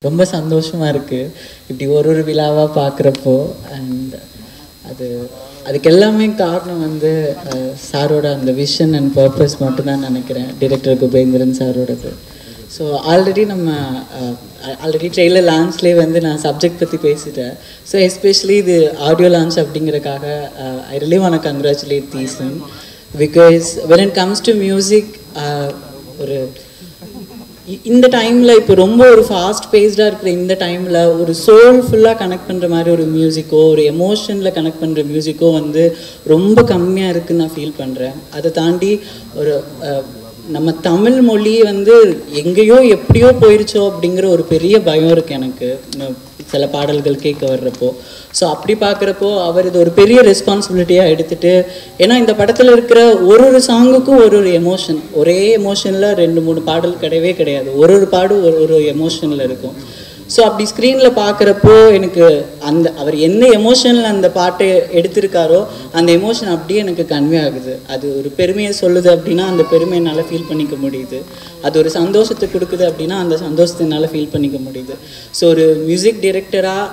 ரொம்ப சந்தோஷமா இருக்கு இப்படி ஒரு விழாவா பார்க்குறப்போ. அண்ட் அதுக்கு எல்லாமே காரணம் வந்து சாரோட அந்த விஷன் அண்ட் பர்பஸ் மட்டும்தான் நினைக்கிறேன், டிரெக்டர் குபேந்திரன் சாரோடது. ஸோ ஆல்ரெடி ட்ரெய்லர் லான்ச்லேயே வந்து நான் சப்ஜெக்ட் பற்றி பேசிட்டேன். ஸோ எஸ்பெஷலி இது ஆடியோ லான்ச் அப்படிங்கிறதுக்காக I really want to congratulate Dheesan. Because when it comes to music, ஒரு இந்த டைமில் இப்போ ரொம்ப ஒரு ஃபாஸ்ட் பேஸ்டாக இருக்கிற இந்த டைமில் ஒரு சோல்ஃபுல்லாக கனெக்ட் பண்ணுற மாதிரி ஒரு மியூசிக்கோ, ஒரு எமோஷனில் கனெக்ட் பண்ணுற மியூசிக்கோ வந்து ரொம்ப கம்மியாக இருக்குதுன்னு நான் ஃபீல் பண்ணுறேன். அதை தாண்டி ஒரு நம்ம தமிழ் மொழி வந்து எங்கேயோ எப்படியோ போயிடுச்சோ அப்படிங்கிற ஒரு பெரிய பயம் இருக்குது எனக்கு சில பாடல்கள் கேட்க வர்றப்போ. ஸோ அப்படி பார்க்குறப்போ அவர் இது ஒரு பெரிய ரெஸ்பான்சிபிலிட்டியாக எடுத்துகிட்டு, ஏன்னா இந்த படத்தில் இருக்கிற ஒரு சாங்குக்கும் ஒரு எமோஷன், ஒரே எமோஷனில் 2-3 பாடல் கிடையவே கிடையாது, ஒரு பாடும் ஒரு எமோஷனில் இருக்கும். ஸோ அப்படி ஸ்க்ரீனில் பார்க்குறப்போ எனக்கு அவர் என்ன எமோஷனில் அந்த பாட்டை எடுத்திருக்காரோ அந்த எமோஷன் அப்படியே எனக்கு கன்வே ஆகுது. அது ஒரு பெருமையை சொல்லுது அப்படின்னா அந்த பெருமையை என்னால் ஃபீல் பண்ணிக்க முடியுது. அது ஒரு சந்தோஷத்தை கொடுக்குது அப்படின்னா அந்த சந்தோஷத்தை என்னால் ஃபீல் பண்ணிக்க முடியுது. ஸோ ஒரு மியூசிக் டைரக்டராக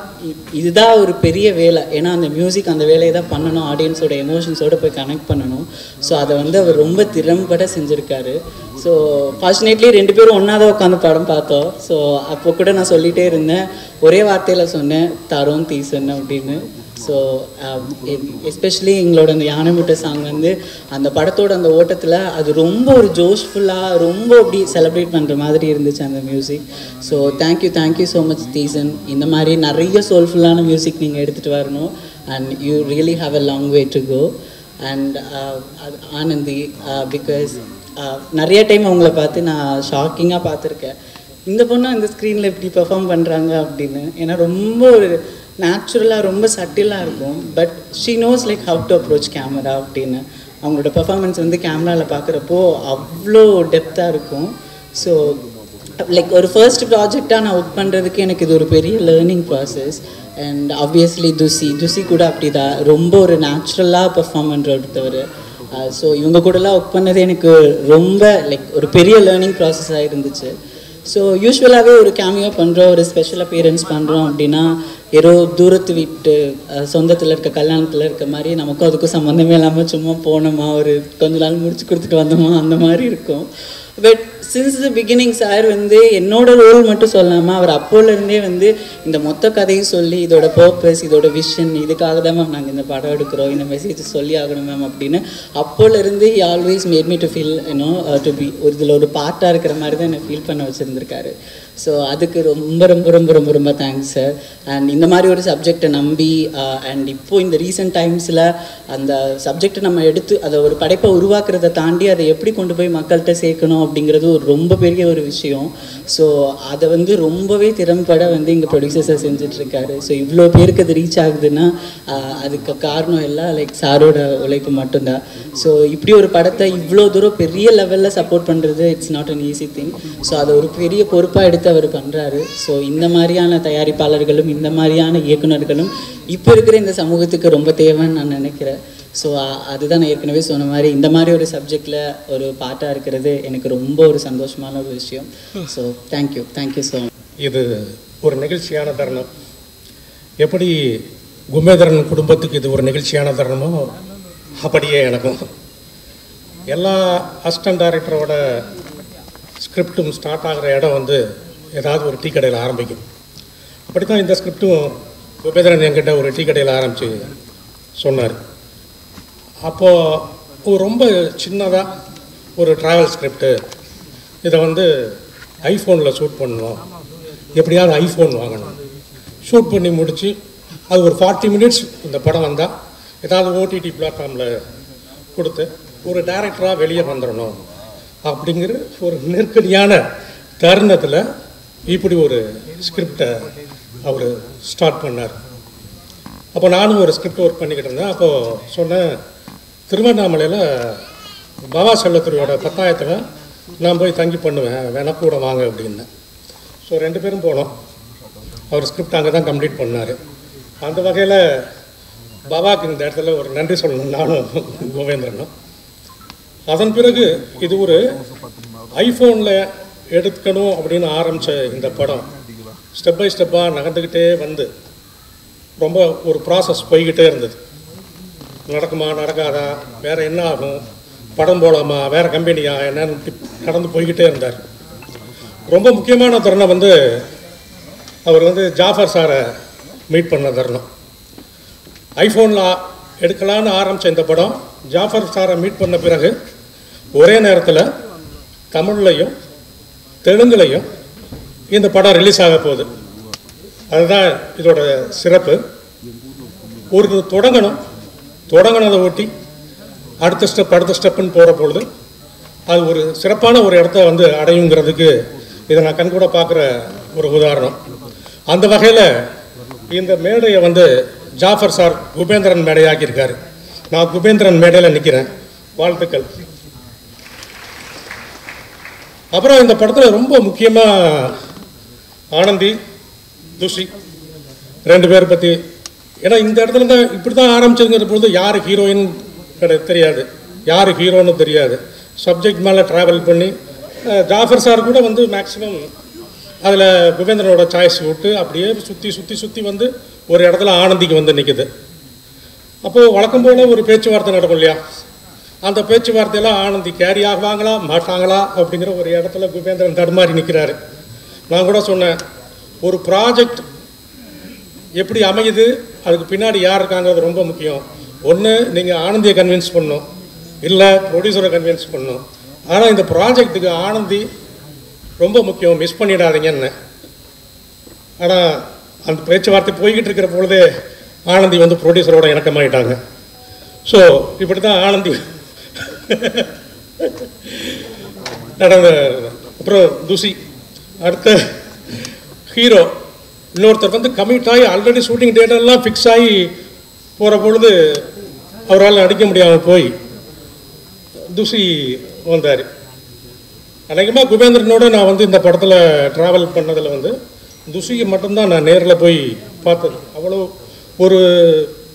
இதுதான் ஒரு பெரிய வேலை. ஏன்னா அந்த மியூசிக் அந்த வேலையை தான் பண்ணணும், ஆடியன்ஸோட எமோஷன்ஸோடு போய் கனெக்ட் பண்ணணும். ஸோ அதை வந்து அவர் ரொம்ப திறம்பட செஞ்சுருக்காரு. ஸோ ஃபார்ச்சுனேட்லி 2 பேரும் ஒன்றா தான் உட்காந்து படம் பார்த்தோம். ஸோ அப்போ கூட நான் சொல்லிகிட்டே இருந்தேன், ஒரே வார்த்தையில் சொன்னேன் தரோம் தீசன் அப்படின்னு. ஸோ எஸ்பெஷலி எங்களோட அந்த யானை முட்டை சாங் வந்து அந்த படத்தோட அந்த ஓட்டத்தில் அது ரொம்ப ஒரு ஜோஷ்ஃபுல்லாக ரொம்ப அப்படி செலிப்ரேட் பண்ணுற மாதிரி இருந்துச்சு அந்த music. So thank you so much Dheesan. இந்த மாதிரி நிறைய சோல்ஃபுல்லான மியூசிக் நீங்கள் எடுத்துகிட்டு வரணும். And you really have a long way to go. And Anandhi, because நிறைய டைம் அவங்கள பார்த்து நான் ஷாக்கிங்காக பார்த்துருக்கேன், இந்த பொண்ணு அந்த ஸ்க்ரீனில் இப்படி பெர்ஃபார்ம் பண்ணுறாங்க அப்படின்னு. ஏன்னா ரொம்ப ஒரு நேச்சுரலாக ரொம்ப சட்டிலாக இருக்கும், but she knows like how to approach camera அப்படின்னு. அவங்களோட பெர்ஃபார்மன்ஸ் வந்து கேமராவில் பார்க்குறப்போ அவ்வளோ டெப்த்தாக இருக்கும். ஸோ லைக் ஒரு ஃபர்ஸ்ட் ப்ராஜெக்டாக நான் ஒர்க் பண்ணுறதுக்கு எனக்கு இது ஒரு பெரிய லேர்னிங் ப்ராசஸ். அண்ட் ஆப்வியஸ்லி துசி கூட அப்படி தான் ரொம்ப ஒரு நேச்சுரலாக பெர்ஃபார்ம் பண்ணுற ஒருத்தவர். ஸோ இவங்க கூடலாம் ஒர்க் பண்ணது எனக்கு ரொம்ப லைக் ஒரு பெரிய லேர்னிங் ப்ராசஸாக இருந்துச்சு. ஸோ யூஸ்வலாகவே ஒரு கேமியோ பண்ணுறோம், ஒரு ஸ்பெஷல் அப்பியரன்ஸ் பண்ணுறோம் அப்படின்னா ஏதோ தூரத்து வீட்டு சொந்தத்தில் இருக்க கல்யாணத்தில் இருக்க மாதிரி நமக்கும் அதுக்கும் சம்மந்தமே இல்லாமல் சும்மா போனோமா ஒரு கொஞ்ச நாள் முடிச்சு கொடுத்துட்டு வந்தோமா அந்த மாதிரி இருக்கும். But since the beginning sir வந்து என்னோட ரோல் மட்டும் சொல்லாமல் அவர் அப்போலேருந்தே வந்து இந்த மொத்த கதையும் சொல்லி இதோட பர்பஸ், இதோட விஷன், இதுக்காக தான் மேம் நாங்கள் இந்த படம் எடுக்கிறோம், இந்த மெசேஜ் சொல்லி ஆகணும் மேம் அப்படின்னு அப்போலேருந்து he always made me to feel to be இதில் ஒரு பார்ட்டாக இருக்கிற மாதிரி தான் என்னை ஃபீல் பண்ண வச்சுருந்துருக்காரு. ஸோ அதுக்கு ரொம்ப ரொம்ப ரொம்ப ரொம்ப ரொம்ப தேங்க்ஸ் சார். அண்ட் இந்த மாதிரி ஒரு சப்ஜெக்டை நம்பி அண்ட் இப்போது இந்த ரீசெண்ட் டைம்ஸில் அந்த சப்ஜெக்டை நம்ம எடுத்து அதை ஒரு படைப்பை உருவாக்குறதை தாண்டி அதை எப்படி கொண்டு போய் மக்கள்கிட்ட சேர்க்கணும் அப்படிங்கிறது ஒரு ரொம்ப பெரிய ஒரு விஷயம். ஸோ அதை வந்து ரொம்பவே திறம்பட வந்து இங்கே ப்ரொடியூசர்ஸை செஞ்சிட்ருக்காரு. ஸோ இவ்வளோ பேருக்கு அது ரீச் ஆகுதுன்னா அதுக்கு காரணம் எல்லாம் லைக் சாரோட உழைப்பு மட்டும்தான். ஸோ இப்படி ஒரு படத்தை இவ்வளோ தூரம் பெரிய லெவலில் சப்போர்ட் பண்ணுறது it's not an easy thing. So அதை ஒரு பெரிய பொறுப்பாக எடுத்து அவர் பண்ணுறாரு. ஸோ இந்த மாதிரியான தயாரிப்பாளர்களும் இந்த மாதிரியான இயக்குநர்களும் இப்போ இருக்கிற இந்த சமூகத்துக்கு ரொம்ப தேவைன்னு நான் நினைக்கிறேன். ஸோ அதுதான் நான் ஏற்கனவே சொன்ன மாதிரி இந்த மாதிரி ஒரு சப்ஜெக்டில் ஒரு பாட்டாக இருக்கிறது எனக்கு ரொம்ப ஒரு சந்தோஷமான ஒரு விஷயம். So thank you so much. இது ஒரு நெகிழ்ச்சியான தருணம். எப்படி குபேந்திரன் குடும்பத்துக்கு இது ஒரு நெகிழ்ச்சியான தருணமோ அப்படியே எனக்கும். எல்லா அசிஸ்டன்ட் டைரக்டரோட ஸ்கிரிப்டும் ஸ்டார்ட் ஆகிற இடம் வந்து ஏதாவது ஒரு டீ கடையில் ஆரம்பிக்கும். அப்படி தான் இந்த ஸ்கிரிப்டும் குபேந்திரன் என்கிட்ட ஒரு டீ கடையில் ஆரம்பித்து சொன்னார். அப்போது ரொம்ப சின்னதாக ஒரு ட்ராவல் ஸ்கிரிப்டு, இதை வந்து ஐஃபோனில் ஷூட் பண்ணணும், எப்படியாவது ஐஃபோன் வாங்கணும், ஷூட் பண்ணி முடித்து அது ஒரு 40 மினிட்ஸ் இந்த படம் வந்தால் ஏதாவது ஓடிடி பிளாட்ஃபார்மில் கொடுத்து ஒரு டைரக்டராக வெளியே வந்துடணும் அப்படிங்கிற ஒரு நெருக்கடியான தருணத்தில் இப்படி ஒரு ஸ்கிரிப்டை அவர் ஸ்டார்ட் பண்ணார். அப்போ நானும் ஒரு ஸ்கிரிப்ட் ஒர்க் பண்ணிக்கிட்டு இருந்தேன். அப்போது சொன்னேன், திருவண்ணாமலையில் பாபா செல்லத்துறையோட 10ஆயிரத்தில் நான் போய் தங்கி பண்ணுவேன், வேணா கூட வாங்க அப்படின்னேன். ஸோ 2 பேரும் போனோம். அவர் ஸ்கிரிப்ட் அங்கே தான் கம்ப்ளீட் பண்ணார். அந்த வகையில் பாபாவுக்கு இந்த இடத்துல ஒரு நன்றி சொல்லணும் நானும் கோவேந்திரனும். அதன் பிறகு இது ஒரு ஐஃபோனில் எடுக்கணும் அப்படின்னு ஆரம்பித்த இந்த படம் ஸ்டெப் பை ஸ்டெப்பாக நகர்ந்துக்கிட்டே வந்து ரொம்ப ஒரு ப்ராசஸ் போய்கிட்டே இருந்தது. நடக்குமா நடக்காதா, வேறு என்ன ஆகும், படம் போடாமா, வேறு கம்பெனியா என்னன்னு நடந்து போய்கிட்டே இருந்தார். ரொம்ப முக்கியமான தருணம் வந்து அவர் வந்து ஜாஃபர் சாரை மீட் பண்ண தருணம். ஐஃபோனில் எடுக்கலான்னு ஆரம்பித்த இந்த படம் ஜாஃபர் சாரை மீட் பண்ண பிறகு ஒரே நேரத்தில் தமிழ்லையும் தெலுங்குலையும் இந்த படம் ரிலீஸ் ஆக போகுது. அதுதான் இதோட சிறப்பு. ஒரு தொடங்கினதை ஒட்டி அடுத்த ஸ்டெப்புன்னு போகிற பொழுது அது ஒரு சிறப்பான ஒரு இடத்த வந்து அடையுங்கிறதுக்கு இதை நான் கண்கூட பார்க்குற ஒரு உதாரணம். அந்த வகையில் இந்த மேடையை வந்து ஜாஃபர் சார் குபேந்திரன் மேடையாக்கியிருக்காரு. நான் குபேந்திரன் மேடையில் நிற்கிறேன். வாழ்த்துக்கள். அப்புறம் இந்த படத்தில் ரொம்ப முக்கியமாக ஆனந்தி, துஷி 2 பேர் பற்றி, ஏன்னா இந்த இடத்துல தான் இப்படி தான் ஆரம்பிச்சதுங்கிற பொழுது யார் ஹீரோயின் தெரியாது, யார் ஹீரோன்னு தெரியாது. சப்ஜெக்ட் மேலே ட்ராவல் பண்ணி ஜாஃபர் சார் கூட வந்து மேக்ஸிமம் அதில் குபேந்திரனோட சாய்ஸ் விட்டு அப்படியே சுற்றி வந்து ஒரு இடத்துல ஆனந்திக்கு வந்து நிற்குது. அப்போது வழக்கம் போல் ஒரு பேச்சுவார்த்தை நடக்கும் இல்லையா, அந்த பேச்சுவார்த்தையெல்லாம் ஆனந்தி கேரி ஆகுவாங்களா மாட்டாங்களா அப்படிங்கிற ஒரு இடத்துல குபேந்திரன் தடுமாறி நிற்கிறாரு. நான் கூட சொன்னேன், ஒரு ப்ராஜெக்ட் எப்படி அமையுது, அதுக்கு பின்னாடி யார் இருக்காங்கிறது ரொம்ப முக்கியம். ஒன்று நீங்கள் ஆனந்தியை கன்வின்ஸ் பண்ணணும், இல்லை ப்ரொடியூசரை கன்வின்ஸ் பண்ணணும். ஆனால் இந்த ப்ராஜெக்ட்டுக்கு ஆனந்தி ரொம்ப முக்கியம், மிஸ் பண்ணிடாதீங்கன்னு. ஆனால் அந்த பேச்சுவார்த்தை போய்கிட்டு இருக்கிற பொழுதே ஆனந்தி வந்து ப்ரொடியூசரோட இணக்கமாயிட்டாங்க. ஸோ இப்படி தான் ஆனந்தி நடந்த. அப்புறம் துஷி அடுத்த ஹீரோ இன்னொருத்தர் வந்து கமிட் ஆகி ஆல்ரெடி ஷூட்டிங் டேட்டெல்லாம் ஃபிக்ஸ் ஆகி போகிற பொழுது அவரால் நடிக்க முடியாமல் போய் துஷி வந்தார். அநேகமாக குபேந்திரனோடு நான் வந்து இந்த படத்தில் ட்ராவல் பண்ணதில் வந்து துஷியை மட்டும்தான் நான் நேரில் போய் பார்த்தது. அவ்வளோ ஒரு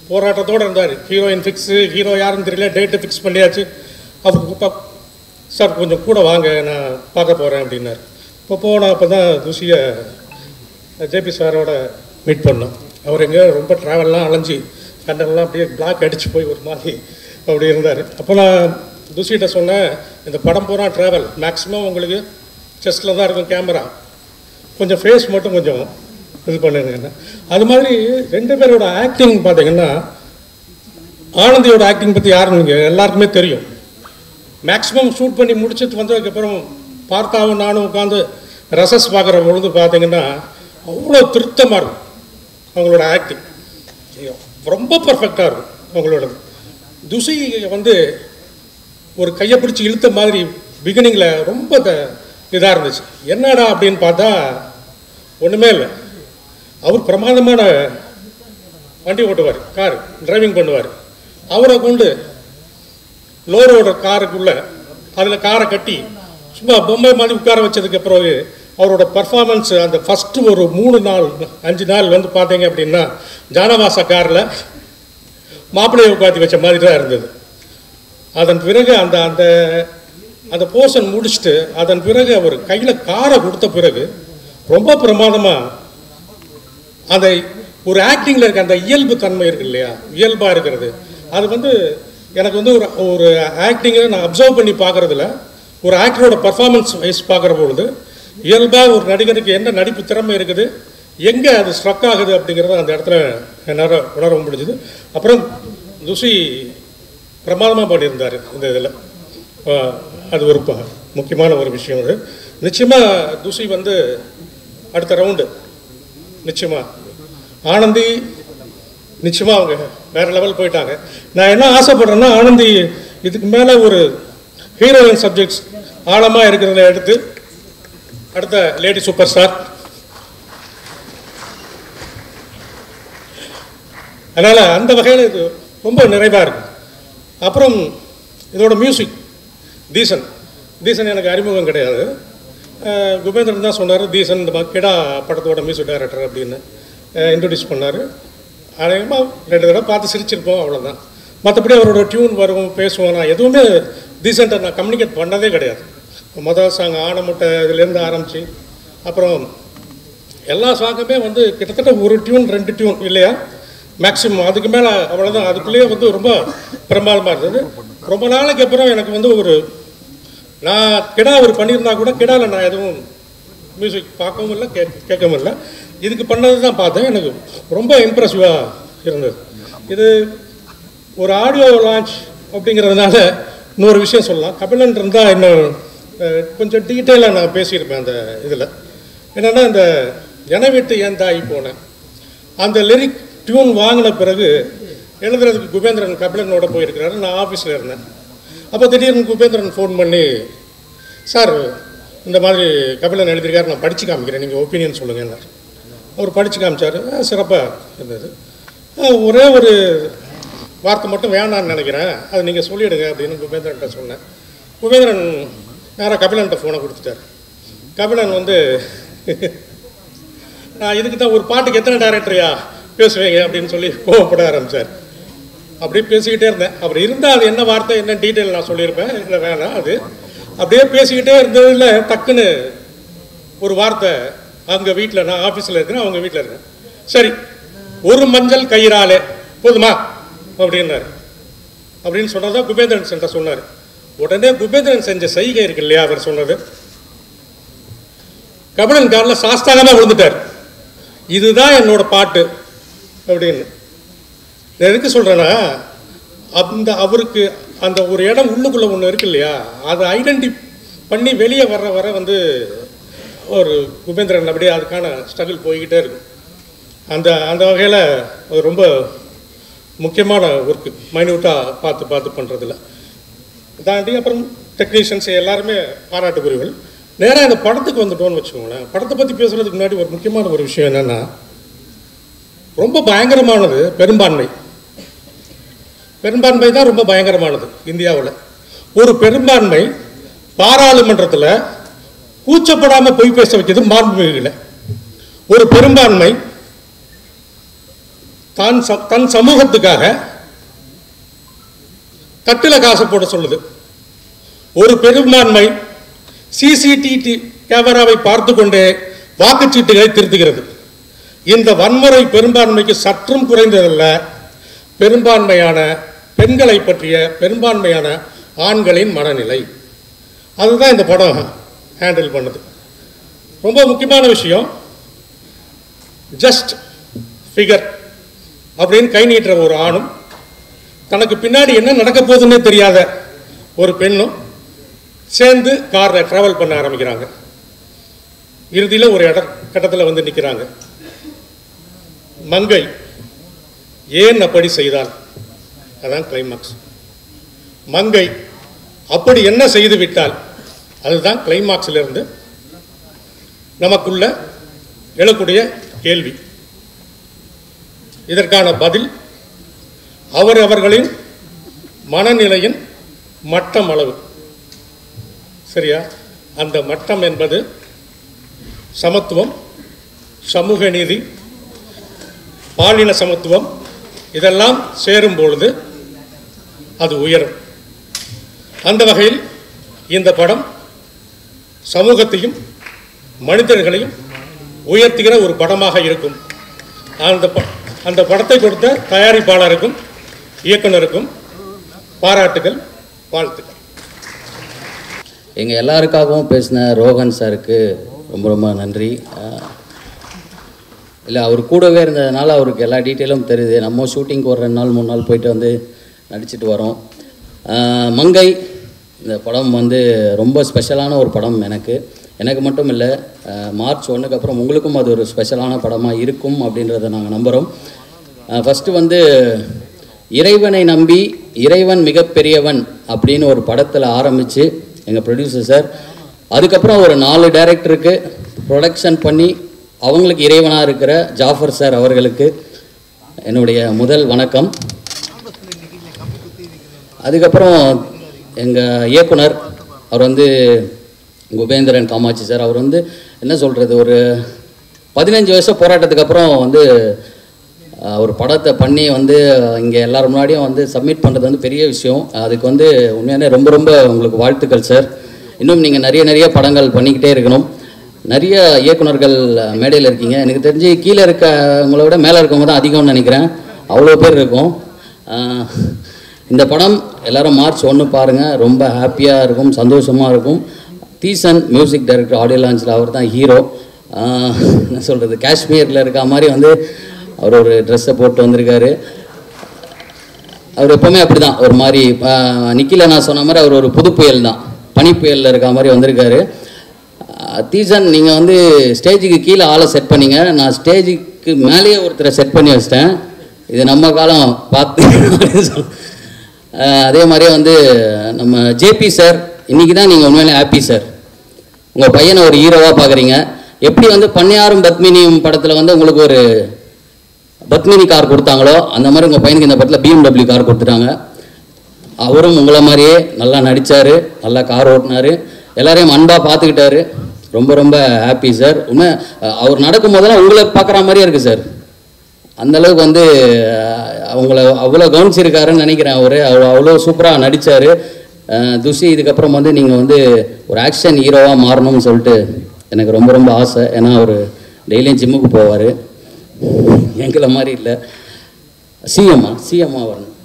போராட்டத்தோடு இருந்தார். ஹீரோயின் ஃபிக்ஸு, ஹீரோ யாருன்னு தெரியல, டேட்டு ஃபிக்ஸ் பண்ணியாச்சு. அப்போ சார் கொஞ்சம் கூட வாங்க, நான் பார்க்க போகிறேன் அப்படின்னார். இப்போ போனால் அப்போ தான் துஷியை ஜேபி சாரோட மீட் பண்ணோம். அவர் எங்கே ரொம்ப ட்ராவல்லாம் அலைஞ்சி கண்டெல்லாம் அப்படியே பிளாக் அடித்து போய் ஒரு மாதிரி அப்படி இருந்தார். அப்போ நான் துஷிகிட்ட சொன்னேன், இந்த படம் பூரா ட்ராவல், மேக்ஸிமம் உங்களுக்கு செஸ்ட்டில் தான் இருக்கும் கேமரா, கொஞ்சம் ஃபேஸ் மட்டும் கொஞ்சம் இது பண்ணுங்க. அது மாதிரி 2 பேரோட ஆக்டிங் பார்த்தீங்கன்னா, ஆனந்தியோட ஆக்டிங் பற்றி யாரும் நீங்கள் எல்லாருக்குமே தெரியும். மேக்ஸிமம் ஷூட் பண்ணி முடிச்சுட்டு வந்ததுக்கப்புறம் பார்த்தாவும் நானும் உட்காந்து ரசஸ் பார்க்குற பொழுது பார்த்தீங்கன்னா அவ்வளோ திருத்தமாக இருக்கும். அவங்களோட ஆக்டிங் ரொம்ப பர்ஃபெக்டாக இருக்கும் அவங்களோடது. துஷி வந்து ஒரு கையை பிடிச்சி இழுத்த மாதிரி பிகினிங்கில் ரொம்ப இதாக இருந்துச்சு. என்னடா அப்படின்னு பார்த்தா ஒன்றுமே இல்லை. அவர் பிரமாதமான வண்டி ஓட்டுவார், கார் டிரைவிங் பண்ணுவார். அவரை கொண்டு லோரோட காருக்குள்ளே அதில் காரை கட்டி சும்மா பொம்மை மாதிரி உட்கார வச்சதுக்கப்புறம் அவரோட பர்ஃபார்மன்ஸ் அந்த ஃபஸ்ட்டு ஒரு 3-5 நாள் வந்து பார்த்தீங்க அப்படின்னா ஜானவாசா காரில் மாப்பிள்ளையை உட்காந்து வச்ச மாதிரி தான் இருந்தது. அதன் பிறகு அந்த அந்த அந்த போர்ஷன் முடிச்சுட்டு அதன் பிறகு அவர் கையில் காரை கொடுத்த பிறகு ரொம்ப பிரமாதமாக அந்த ஒரு ஆக்டிங்கில் இருக்க அந்த இயல்பு தன்மை இருக்கு இல்லையா, இயல்பாக இருக்கிறது, அது வந்து எனக்கு வந்து ஒரு ஆக்டிங்கை நான் அப்சர்வ் பண்ணி பார்க்குறதுல ஒரு ஆக்டரோட பர்ஃபார்மன்ஸ் வைஸ் பார்க்குற பொழுது இயல்பாக ஒரு நடிகருக்கு என்ன நடிப்பு திறமை இருக்குது, எங்கே அது ஸ்ட்ரக் ஆகுது அப்படிங்கிறத அந்த இடத்துல என்னால் உணர முடிஞ்சுது. அப்புறம் துஷி பிரமாதமாக பண்ணியிருந்தார் இந்த இதில். அது ஒரு முக்கியமான ஒரு விஷயம். அது நிச்சயமாக துஷி வந்து அடுத்த ரவுண்டு நிச்சயமாக, ஆனந்தி நிச்சயமாக அவங்க வேறு லெவல் போயிட்டாங்க. நான் என்ன ஆசைப்படுறேன்னா, ஆனந்தி இதுக்கு மேலே ஒரு ஹீரோயின் சப்ஜெக்ட்ஸ் ஆழமாக இருக்கிறத எடுத்து அடுத்த லேடி சூப்பர் ஸ்டார். அதனால் அந்த வகையில் இது ரொம்ப நிறைவாக இருக்குது. அப்புறம் இதோட மியூசிக் தீசன் எனக்கு அறிமுகம் கிடையாது. குபேந்திரன் தான் சொன்னார், தீசன் இந்த மக்கெடா படத்தோட மியூசிக் டைரக்டர் அப்படின்னு இன்ட்ரடியூஸ் பண்ணார். அநேகமாக 2 தடவை பார்த்து சிரிச்சிருப்போம், அவ்வளோதான். மற்றபடி அவரோட டியூன் வரும், பேசுவோம். நான் எதுவுமே டீசெண்டாக நான் கம்யூனிகேட் பண்ணதே கிடையாது. மொதல் சாங் ஆனமுட்டை இதுலேருந்து ஆரம்பித்து அப்புறம் எல்லா சாங்குமே வந்து கிட்டத்தட்ட ஒரு டியூன் 2 டியூன் இல்லையா மேக்ஸிமம், அதுக்கு மேலே அவ்வளோதான். அதுக்குள்ளேயே வந்து ரொம்ப பிரமாதமாக இருந்தது. ரொம்ப நாளைக்கு அப்புறம் எனக்கு வந்து நான் கிடா பண்ணியிருந்தா கூட கிடாவில் நான் எதுவும் மியூசிக் பார்க்கவும் இல்லை கேட்கவும் இல்லை. இதுக்கு பண்ணது தான் பார்த்தேன். எனக்கு ரொம்ப இம்ப்ரெசிவாக இருந்தது. இது ஒரு ஆடியோ லான்ச் அப்படிங்கிறதுனால இன்னொரு விஷயம் சொல்லலாம். கபிலன் இருந்தால் இன்னும் கொஞ்சம் டீட்டெயிலாக நான் பேசியிருப்பேன் அந்த இதில். என்னென்னா இந்த என விட்டு ஏன் தாய் போனேன் அந்த லிரிக் டியூன் வாங்கின பிறகு எழுதுறதுக்கு குபேந்திரன் கபிலனோட போயிருக்கிறாரு. நான் ஆஃபீஸில் இருந்தேன். அப்போ திடீர்னு குபேந்திரன் ஃபோன் பண்ணி, சார் இந்த மாதிரி கபிலன் எழுதியிருக்காரு, நான் படித்து காமிக்கிறேன், நீங்கள் ஒப்பீனியன் சொல்லுங்கள். அவர் படித்து காமிச்சார். சிறப்பாக இருந்தது. ஒரே ஒரு வார்த்தை மட்டும் வேணான்னு நினைக்கிறேன், அது நீங்கள் சொல்லிவிடுங்க அப்படின்னு குபேந்திரன்ட்ட சொன்னேன். குபேந்திரன் நேராக கபிலன்ட்ட ஃபோனை கொடுத்துட்டார். கபிலன் வந்து நான் இதுக்கு தான் ஒரு பாட்டுக்கு எத்தனை டைரக்டரையா பேசுவீங்க அப்படின்னு சொல்லி கோவப்பட ஆரம்பித்தார். அப்படியே பேசிக்கிட்டே இருந்தேன். அப்படி இருந்தால் அது என்ன வார்த்தை என்ன டீட்டெயில் நான் சொல்லியிருப்பேன், இல்லை வேணாம். அது அப்படியே பேசிக்கிட்டே இருந்ததில் டக்குன்னு ஒரு வார்த்தை, அங்கே வீட்டில் நான் ஆஃபீஸில் இருக்கிறேன், அவங்க வீட்டில் இருக்கேன். சரி, ஒரு மஞ்சள் கயிறாலே போதுமா அப்படின்னாரு. அப்படின்னு சொன்னதான் குபேந்திரன் சென்ற சொன்னார். உடனே குபேந்திரன் செஞ்ச செய்கை இருக்கு இல்லையா, அவர் சொன்னது, கபிலன் காலில் சாஸ்தாகமாக விழுந்துட்டார். இதுதான் என்னோட பாட்டு அப்படின்னு. எதுக்கு சொல்கிறேன்னா, அவருக்கு அந்த ஒரு இடம் உள்ளுக்குள்ளே ஒன்று இருக்கு இல்லையா, அதை ஐடென்டி பண்ணி வெளியே வர வந்து ஒரு குபேந்திரன் அப்படியே அதுக்கான ஸ்ட்ரகிள் போய்கிட்டே இருக்கும். அந்த வகையில் அது ரொம்ப முக்கியமான ஒர்க்கு, மைன்யூட்டாக பார்த்து பண்ணுறதில்ல தாண்டி. அப்புறம் டெக்னீஷியன்ஸ் எல்லாருமே பாராட்டுக்குரியவர்கள். நேராக இந்த படத்துக்கு வந்துட்டோன்னு வச்சுக்கோங்களேன். படத்தை பற்றி பேசுகிறதுக்கு முன்னாடி ஒரு முக்கியமான ஒரு விஷயம் என்னென்னா, ரொம்ப பயங்கரமானது பெரும்பான்மை தான் ரொம்ப பயங்கரமானது இந்தியாவில். ஒரு பெரும்பான்மை பாராளுமன்றத்தில் கூச்சப்படாமல் பொய் பேச வைக்கிறது மாண்புமிகுல. ஒரு பெரும்பான்மை தன் சமூகத்துக்காக தட்டில் காசு போட சொல்லுது. ஒரு பெரும்பான்மை சிசிடிவி கேமராவை பார்த்து கொண்டே வாக்குச்சீட்டுகளை திருத்துகிறது. இந்த வன்முறை பெரும்பான்மைக்கு சற்றும் குறைந்ததல்ல. பெரும்பான்மையான பெண்களை பற்றிய பெரும்பான்மையான ஆண்களின் மனநிலை, அதுதான் இந்த படம் ஹேண்டில் பண்ணுது. ரொம்ப முக்கியமான விஷயம், ஜஸ்ட் ஃபிகர் அப்படின்னு கை நீட்டுற ஒரு ஆணும், தனக்கு பின்னாடி என்ன நடக்க போகுதுன்னே தெரியாத ஒரு பெண்ணும் சேர்ந்து காரில் ட்ராவல் பண்ண ஆரம்பிக்கிறாங்க. இறுதியில் ஒரு கட்டத்தில் வந்து நிற்கிறாங்க. மங்கை ஏன் அப்படி செய்தால், அதான் கிளைமாக்ஸ். மங்கை அப்படி என்ன செய்து விட்டால், அதுதான் கிளைமாக்ஸில் இருந்து நமக்குள்ள எழக்கூடிய கேள்வி. இதற்கான பதில் அவர்களின் மனநிலையின் மட்டம் அளவு. சரியா? அந்த மட்டம் என்பது சமத்துவம், சமூக நீதி, பாலின சமத்துவம் இதெல்லாம் சேரும் பொழுது அது உயரும். அந்த வகையில் இந்த படம் சமூகத்தையும் மனிதர்களையும் உயர்த்துகிற ஒரு படமாக இருக்கும். அந்த படத்தை கொடுத்த தயாரிப்பாளருக்கும் இயக்குனருக்கும் பாராட்டுகள், வாழ்த்துக்கள். எங்கள் எல்லாருக்காகவும் பேசின ரோஹன் சாருக்கு ரொம்ப ரொம்ப நன்றி. இல்லை, அவர் கூடவே இருந்ததுனால அவருக்கு எல்லா டீட்டெயிலும் தெரியுது. நம்ம ஷூட்டிங்க்கு ஒரு 2 நாள் 3 நாள் போயிட்டு வந்து நடிச்சிட்டு வரோம். மங்கை இந்த படம் வந்து ரொம்ப ஸ்பெஷலான ஒரு படம். எனக்கு மட்டும் இல்லை, மார்ச் 1க்கு அப்புறம் உங்களுக்கும் அது ஒரு ஸ்பெஷலான படமாக இருக்கும் அப்படின்றத நாங்கள் நம்புகிறோம். ஃபஸ்ட்டு வந்து இறைவனை நம்பி இறைவன் மிகப்பெரியவன் அப்படின்னு ஒரு படத்தில் ஆரம்பித்து எங்கள் ப்ரொடியூசர் சார், அதுக்கப்புறம் ஒரு 4 டைரக்டருக்கு ப்ரொடக்ஷன் பண்ணி அவங்களுக்கு இறைவனாக இருக்கிற ஜாஃபர் சார் அவர்களுக்கு என்னுடைய முதல் வணக்கம். அதுக்கப்புறம் எங்கள் இயக்குனர் அவர் வந்து குபேந்திரன் காமாட்சி சார், அவர் வந்து என்ன சொல்கிறது, ஒரு 15 வருஷம் போராட்டத்துக்கு அப்புறம் வந்து ஒரு படத்தை பண்ணி வந்து இங்கே எல்லோரும் முன்னாடியும் வந்து சப்மிட் பண்ணுறது வந்து பெரிய விஷயம். அதுக்கு வந்து உண்மையானே ரொம்ப ரொம்ப உங்களுக்கு வாழ்த்துக்கள் சார். இன்னும் நீங்கள் நிறைய படங்கள் பண்ணிக்கிட்டே இருக்கணும். நிறைய இயக்குனர்கள் மேடையில் இருக்கீங்க. எனக்கு தெரிஞ்சு கீழே இருக்கவங்கள விட மேலே இருக்கவங்க தான் அதிகம்னு நினைக்கிறேன். அவ்வளோ பேர் இருக்கும். இந்த படம் எல்லோரும் மார்ச் 1 பாருங்கள். ரொம்ப ஹாப்பியாக இருக்கும், சந்தோஷமாக இருக்கும். தீசன் மியூசிக் டைரக்டர், ஆடியோ லான்ச்சில் அவர் தான் ஹீரோ. என்ன சொல்கிறது, காஷ்மீரில் இருக்க மாதிரி வந்து அவர் ஒரு ட்ரெஸ்ஸை போட்டு வந்திருக்காரு. அவர் எப்போவுமே அப்படி தான் ஒரு மாதிரி நிக்கில நான் சொன்ன மாதிரி அவர் ஒரு புது புயல் தான், பனிப்புயலில் இருக்க மாதிரி வந்திருக்காரு. தீசன் நீங்கள் வந்து ஸ்டேஜுக்கு கீழே ஆளை செட் பண்ணிங்க, நான் ஸ்டேஜுக்கு மேலேயே ஒருத்தரை செட் பண்ணி வச்சிட்டேன். இது நம்ம காலம் பார்த்து. அதே மாதிரியே வந்து நம்ம ஜேபி சார், இன்றைக்கி தான் நீங்கள் உண்மையிலே ஹாப்பி சார். உங்கள் பையனை ஒரு ஹீரோவாக பார்க்குறீங்க. எப்படி வந்து பண்ணையாரும் பத்மினியும் படத்தில் வந்து உங்களுக்கு ஒரு பத்மினி கார் கொடுத்தாங்களோ அந்த மாதிரி உங்கள் பையனுக்கு இந்த படத்தில் BMW கார் கொடுத்துட்டாங்க. அவரும் உங்களை மாதிரியே நல்லா நடித்தார், நல்லா கார் ஓட்டினார், எல்லாரையும் அன்பாக பார்த்துக்கிட்டாரு. ரொம்ப ரொம்ப ஹாப்பி சார். உண்மை அவர் நடக்கும் போதெல்லாம் உங்களை பார்க்குற மாதிரியே இருக்குது சார். அந்தளவுக்கு வந்து அவங்கள அவ்வளோ கவனிச்சிருக்காருன்னு நினைக்கிறேன். அவர் அவ்வளோ சூப்பராக நடித்தார். துஷி, இதுக்கப்புறம் வந்து நீங்கள் வந்து ஒரு ஆக்ஷன் ஹீரோவாக மாறணும்னு சொல்லிட்டு எனக்கு ரொம்ப ரொம்ப ஆசை. ஏன்னா அவர் டெய்லியும் ஜிம்முக்கு போவார், எங்களை மாதிரி இல்லை. சிஎம்மாக வரணும்.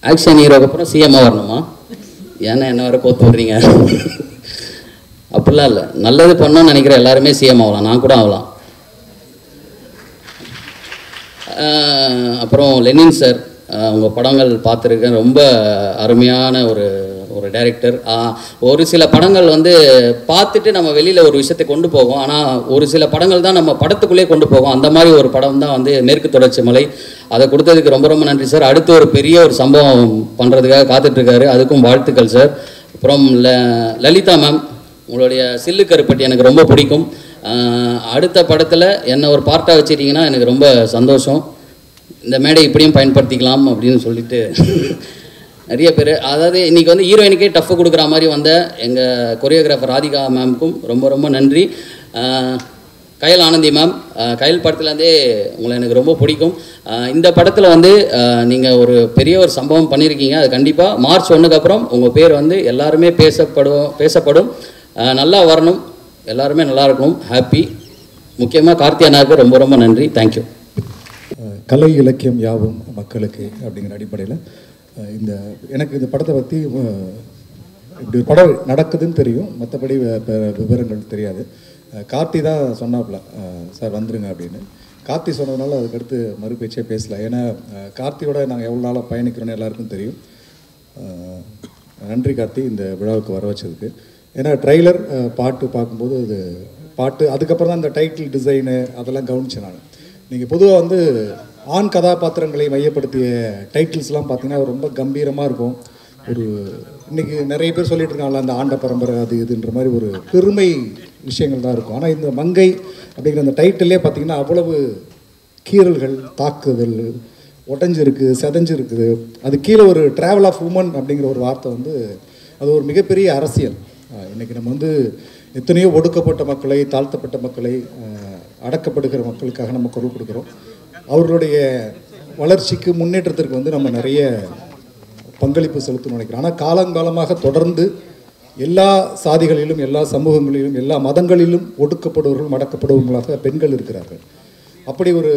ஆக்ஷன் ஹீரோக்கு அப்புறம் சிஎம்மாக வரணுமா? ஏன்னா என்ன வர கோத்து விட்றீங்க? அப்படிலாம் இல்லை, நல்லது பண்ணணும்னு நினைக்கிற எல்லாருமே சிஎம் ஆகலாம், நான் கூட ஆகலாம். அப்புறம் லெனின் சார், உங்கள் படங்கள் பார்த்துருக்கேன். ரொம்ப அருமையான ஒரு டைரக்டர். ஒரு சில படங்கள் வந்து பார்த்துட்டு நம்ம வெளியில் ஒரு விஷயத்தை கொண்டு போவோம், ஆனால் ஒரு சில படங்கள் தான் நம்ம படத்துக்குள்ளே கொண்டு போவோம். அந்த மாதிரி ஒரு படம் தான் வந்து மேற்கு தொடர்ச்சி மலை. அதை கொடுத்ததுக்கு ரொம்ப ரொம்ப நன்றி சார். அடுத்து ஒரு பெரிய ஒரு சம்பவம் பண்ணுறதுக்காக காத்துட்ருக்காரு, அதுக்கும் வாழ்த்துக்கள் சார். அப்புறம் லலிதா மேம், உங்களுடைய சில்லு கருப்பட்டி எனக்கு ரொம்ப பிடிக்கும். அடுத்த படத்தில் என்னை ஒரு பார்ட்டாக வச்சுட்டிங்கன்னா எனக்கு ரொம்ப சந்தோஷம். இந்த மேடை இப்படியும் பயன்படுத்திக்கலாம் அப்படின்னு சொல்லிட்டு நிறைய பேர், அதாவது இன்றைக்கி வந்து ஹீரோயினுக்கே டஃப்பு கொடுக்குற மாதிரி வந்த எங்கள் கொரியோகிராஃபர் ராதிகா மேம்க்கும் ரொம்ப ரொம்ப நன்றி. கயல் ஆனந்தி மேம், கயல் படத்துலேருந்தே உங்களை எனக்கு ரொம்ப பிடிக்கும். இந்த படத்தில் வந்து நீங்கள் ஒரு பெரிய ஒரு சம்பவம் பண்ணியிருக்கீங்க. அது கண்டிப்பாக மார்ச் 1க்கு அப்புறம் உங்கள் பேர் வந்து எல்லாருமே பேசப்படும். நல்லா வரணும், எல்லாருமே நல்லா இருக்கணும், ஹாப்பி. முக்கியமாக கார்த்தியானாவுக்கு ரொம்ப ரொம்ப நன்றி. தேங்க்யூ. கலை இலக்கியம் யாவும் மக்களுக்கு அப்படிங்கிற அடிப்படையில் எனக்கு இந்த படத்தை பற்றி இப்படி ஒரு படம் நடக்குதுன்னு தெரியும், மற்றபடி விவரங்கள் தெரியாது. கார்த்தி தான் சொன்னாப்புல, சார் வந்துருங்க அப்படின்னு. கார்த்தி சொன்னதுனால அதுக்கடுத்து மறுபேச்சே பேசல. ஏன்னா கார்த்தியோட நாங்கள் எவ்வளோ நாளாக பயணிக்கிறோன்னு எல்லாருக்கும் தெரியும். நன்றி கார்த்தி இந்த விழாவுக்கு வர வச்சதுக்கு. ஏன்னா ட்ரெய்லர் பாட்டு பார்க்கும்போது அது பாட்டு, அதுக்கப்புறம் தான் இந்த டைட்டில் டிசைனு அதெல்லாம் கவனிச்சேன் நான். நீங்கள் பொதுவாக வந்து ஆண் கதாபாத்திரங்களை மையப்படுத்திய டைட்டில்ஸ்லாம் பார்த்தீங்கன்னா ரொம்ப கம்பீரமாக இருக்கும். ஒரு இன்றைக்கி நிறைய பேர் சொல்லிட்டு இருக்காங்களா அந்த ஆண்ட பரம்பரை அது இதுன்ற மாதிரி ஒரு பெருமை விஷயங்கள் தான் இருக்கும். ஆனால் இந்த மங்கை அப்படிங்கிற அந்த டைட்டிலே பார்த்திங்கன்னா அவ்வளவு கீறல்கள், தாக்குதல், உடஞ்சிருக்கு, செதஞ்சிருக்குது. அது கீழே ஒரு ட்ராவல் ஆஃப் உமன் அப்படிங்கிற ஒரு வார்த்தை வந்து அது ஒரு மிகப்பெரிய அரசியல். இன்றைக்கி நம்ம வந்து எத்தனையோ ஒடுக்கப்பட்ட மக்களை, தாழ்த்தப்பட்ட மக்களை, அடக்கப்படுகிற மக்களுக்காக நம்ம குரல் கொடுக்குறோம். அவர்களுடைய வளர்ச்சிக்கு, முன்னேற்றத்திற்கு வந்து நம்ம நிறைய பங்களிப்பு செலுத்தணும்னு நினைக்கிறோம். ஆனால் காலங்காலமாக தொடர்ந்து எல்லா சாதிகளிலும், எல்லா சமூகங்களிலும், எல்லா மதங்களிலும் ஒடுக்கப்படுவர்கள், மடக்கப்படுவர்களாக பெண்கள் இருக்கிறார்கள். அப்படி ஒரு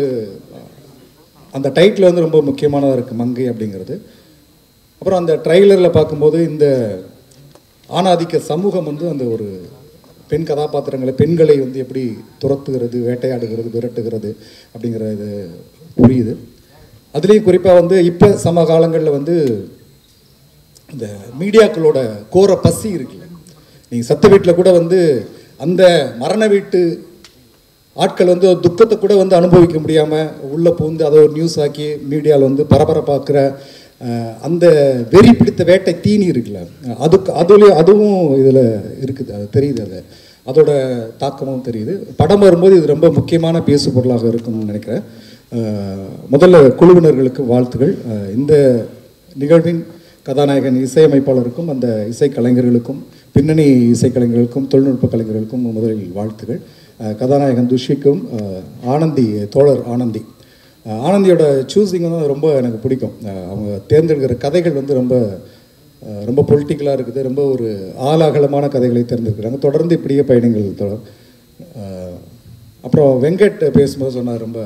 அந்த டைட்டில் வந்து ரொம்ப முக்கியமானதாக இருக்குது, மங்கை அப்படிங்கிறது. அப்புறம் அந்த ட்ரெய்லரில் பார்க்கும்போது இந்த ஆணாதிக்க சமூகம் வந்து அந்த ஒரு பெண் கதாபாத்திரங்களை, பெண்களை வந்து எப்படி துரத்துகிறது, வேட்டையாடுகிறது, விரட்டுகிறது அப்படிங்கிறது புரியுது. அதுலேயும் குறிப்பாக வந்து இப்போ சமகாலங்களில் வந்து இந்த மீடியாக்களோட கோர பசி இருக்குல்ல. நீங்கள் சத்த வீட்டில் கூட வந்து அந்த மரண வீட்டு ஆட்கள் வந்து துக்கத்தை கூட வந்து அனுபவிக்க முடியாமல் உள்ளே பூந்து அதை ஒரு நியூஸ் ஆக்கி மீடியாவில் வந்து பரபரப்பாக்குற அந்த வெறி பிடித்த வேட்டை தீனி இருக்குல்ல, அதுவும் இதில் இருக்குது. அது தெரியுது, அதோட தாக்கமும் தெரியுது. படம் வரும்போது இது ரொம்ப முக்கியமான பேசு பொருளாக இருக்கும்னு நினைக்கிறேன். முதல்ல குழுவினர்களுக்கு வாழ்த்துகள். இந்த நிகழ்வின் கதாநாயகன் இசையமைப்பாளருக்கும் அந்த இசைக்கலைஞர்களுக்கும், பின்னணி இசைக்கலைஞர்களுக்கும், தொழில்நுட்ப கலைஞர்களுக்கும் முதலில் வாழ்த்துகள். கதாநாயகன் துஷிக்கும், ஆனந்தி, தோழர் ஆனந்தியோட சூஸிங் வந்து ரொம்ப எனக்கு பிடிக்கும். அவங்க தேர்ந்தெடுக்கிற கதைகள் வந்து ரொம்ப ரொம்ப பொலிட்டிக்கலாக இருக்குது, ரொம்ப ஒரு ஆளாகலமான கதைகளை தேர்ந்தெடுக்கிறாங்க. தொடர்ந்து இப்படியே பயணங்கள் தொடரும். அப்புறம் வெங்கட் பேசும்போது சொன்னார், ரொம்ப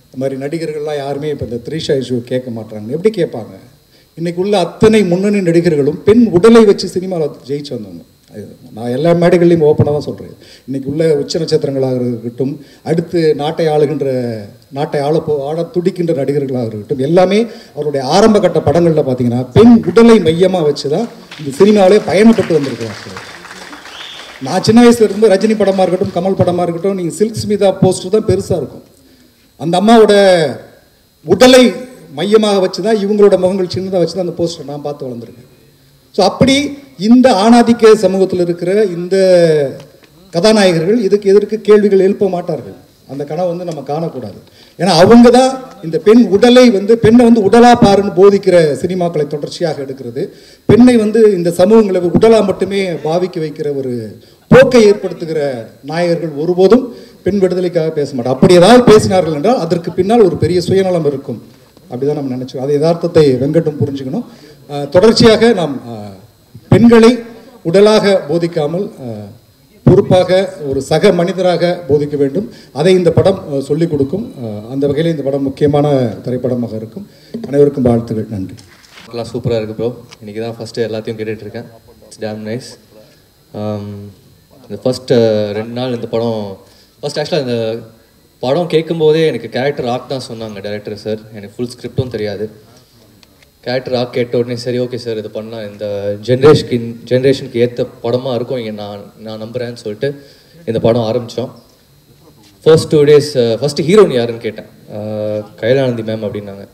இந்த மாதிரி நடிகர்கள்லாம் யாருமே இப்போ இந்த த்ரீஷா இஷ்யூ கேட்க மாட்டாங்க. எப்படி கேட்பாங்க? இன்றைக்கி உள்ள அத்தனை முன்னணி நடிகர்களும் பெண் உடலை வச்சு சினிமாவில் ஜெயிச்சு வந்தவங்க. நான் எல்லா மேடைகள்லையும் ஓப்பனாக தான் சொல்கிறேன். இன்றைக்கி உள்ள உச்ச நட்சத்திரங்களாக இருக்கட்டும், அடுத்து நாட்டை ஆள துடிக்கின்ற நடிகர்களாக இருக்கட்டும், எல்லாமே அவருடைய ஆரம்ப கட்ட படங்களில் பார்த்தீங்கன்னா பெண் உடலை மையமாக வச்சு தான் இந்த சினிமாவிலே பயணப்பட்டு வந்திருக்கிறாங்க. நான் சின்ன வயசுல இருக்கும்போது ரஜினி படமாக இருக்கட்டும், கமல் படமாக இருக்கட்டும், நீங்கள் சில்க் ஸ்மிதா போஸ்டர் தான் பெருசாக இருக்கும். அந்த அம்மாவோட உடலை மையமாக வச்சு தான் இவங்களோட முகங்கள் சின்னதாக வச்சு தான் அந்த போஸ்டர் நான் பார்த்து வளர்ந்துருக்கேன். ஸோ அப்படி இந்த ஆணாதிக்க சமூகத்தில் இருக்கிற இந்த கதாநாயகர்கள் இதுக்கு எதற்கு கேள்விகள் எழுப்ப மாட்டார்கள். அந்த கனவை வந்து நம்ம காணக்கூடாது. ஏன்னா அவங்க தான் இந்த பெண் உடலை வந்து பெண்ணை வந்து உடலாக பாருன்னு போதிக்கிற சினிமாக்களை தொடர்ச்சியாக எடுக்கிறது. பெண்ணை வந்து இந்த சமூகங்களை உடலாக மட்டுமே பாவிக்க வைக்கிற ஒரு போக்கை ஏற்படுத்துகிற நாயகர்கள் ஒருபோதும் பெண் விடுதலைக்காக பேச மாட்டோம். அப்படி ஏதாவது பேசினார்கள் என்றால் அதற்கு பின்னால் ஒரு பெரிய சுயநலம் இருக்கும். அப்படிதான் நம்ம நினைச்சோம். அது யதார்த்தத்தை வெங்கட்டும் புரிஞ்சுக்கணும். தொடர்ச்சியாக நாம் பெண்களை உடலாக போதிக்காமல் பொறுப்பாக ஒரு சக மனிதராக போதிக்க வேண்டும். அதை இந்த படம் சொல்லிக் கொடுக்கும். அந்த வகையில் இந்த படம் முக்கியமான திரைப்படமாக இருக்கும். அனைவருக்கும் வாழ்த்துக்கள். நன்றி. எல்லாம் சூப்பராக இருக்குது ப்ரோ. இன்றைக்கி தான் ஃபஸ்ட்டு எல்லாத்தையும் கேட்டுட்ருக்கேன். It's damn nice. இந்த ஃபஸ்ட்டு 2 நாள் இந்த படம் ஆக்சுவலாக இந்த படம் கேட்கும்போதே எனக்கு கேரக்டர் ஆர்க் தான் சொன்னாங்க டைரக்டர் சார். எனக்கு ஃபுல் ஸ்கிரிப்டும் தெரியாது. கேரக்டர் ஆர்க் கேட்ட உடனே சரி ஓகே சார் இது பண்ணலாம், இந்த ஜென்ரேஷனுக்கு ஏற்ற படமாக இருக்கும் நான் நம்புகிறேன்னு சொல்லிட்டு இந்த படம் ஆரம்பித்தோம். ஃபர்ஸ்ட் 2 days ஃபஸ்ட்டு ஹீரோயின் யாருன்னு கேட்டேன். கைலானந்தி மேம் அப்படின்னாங்க.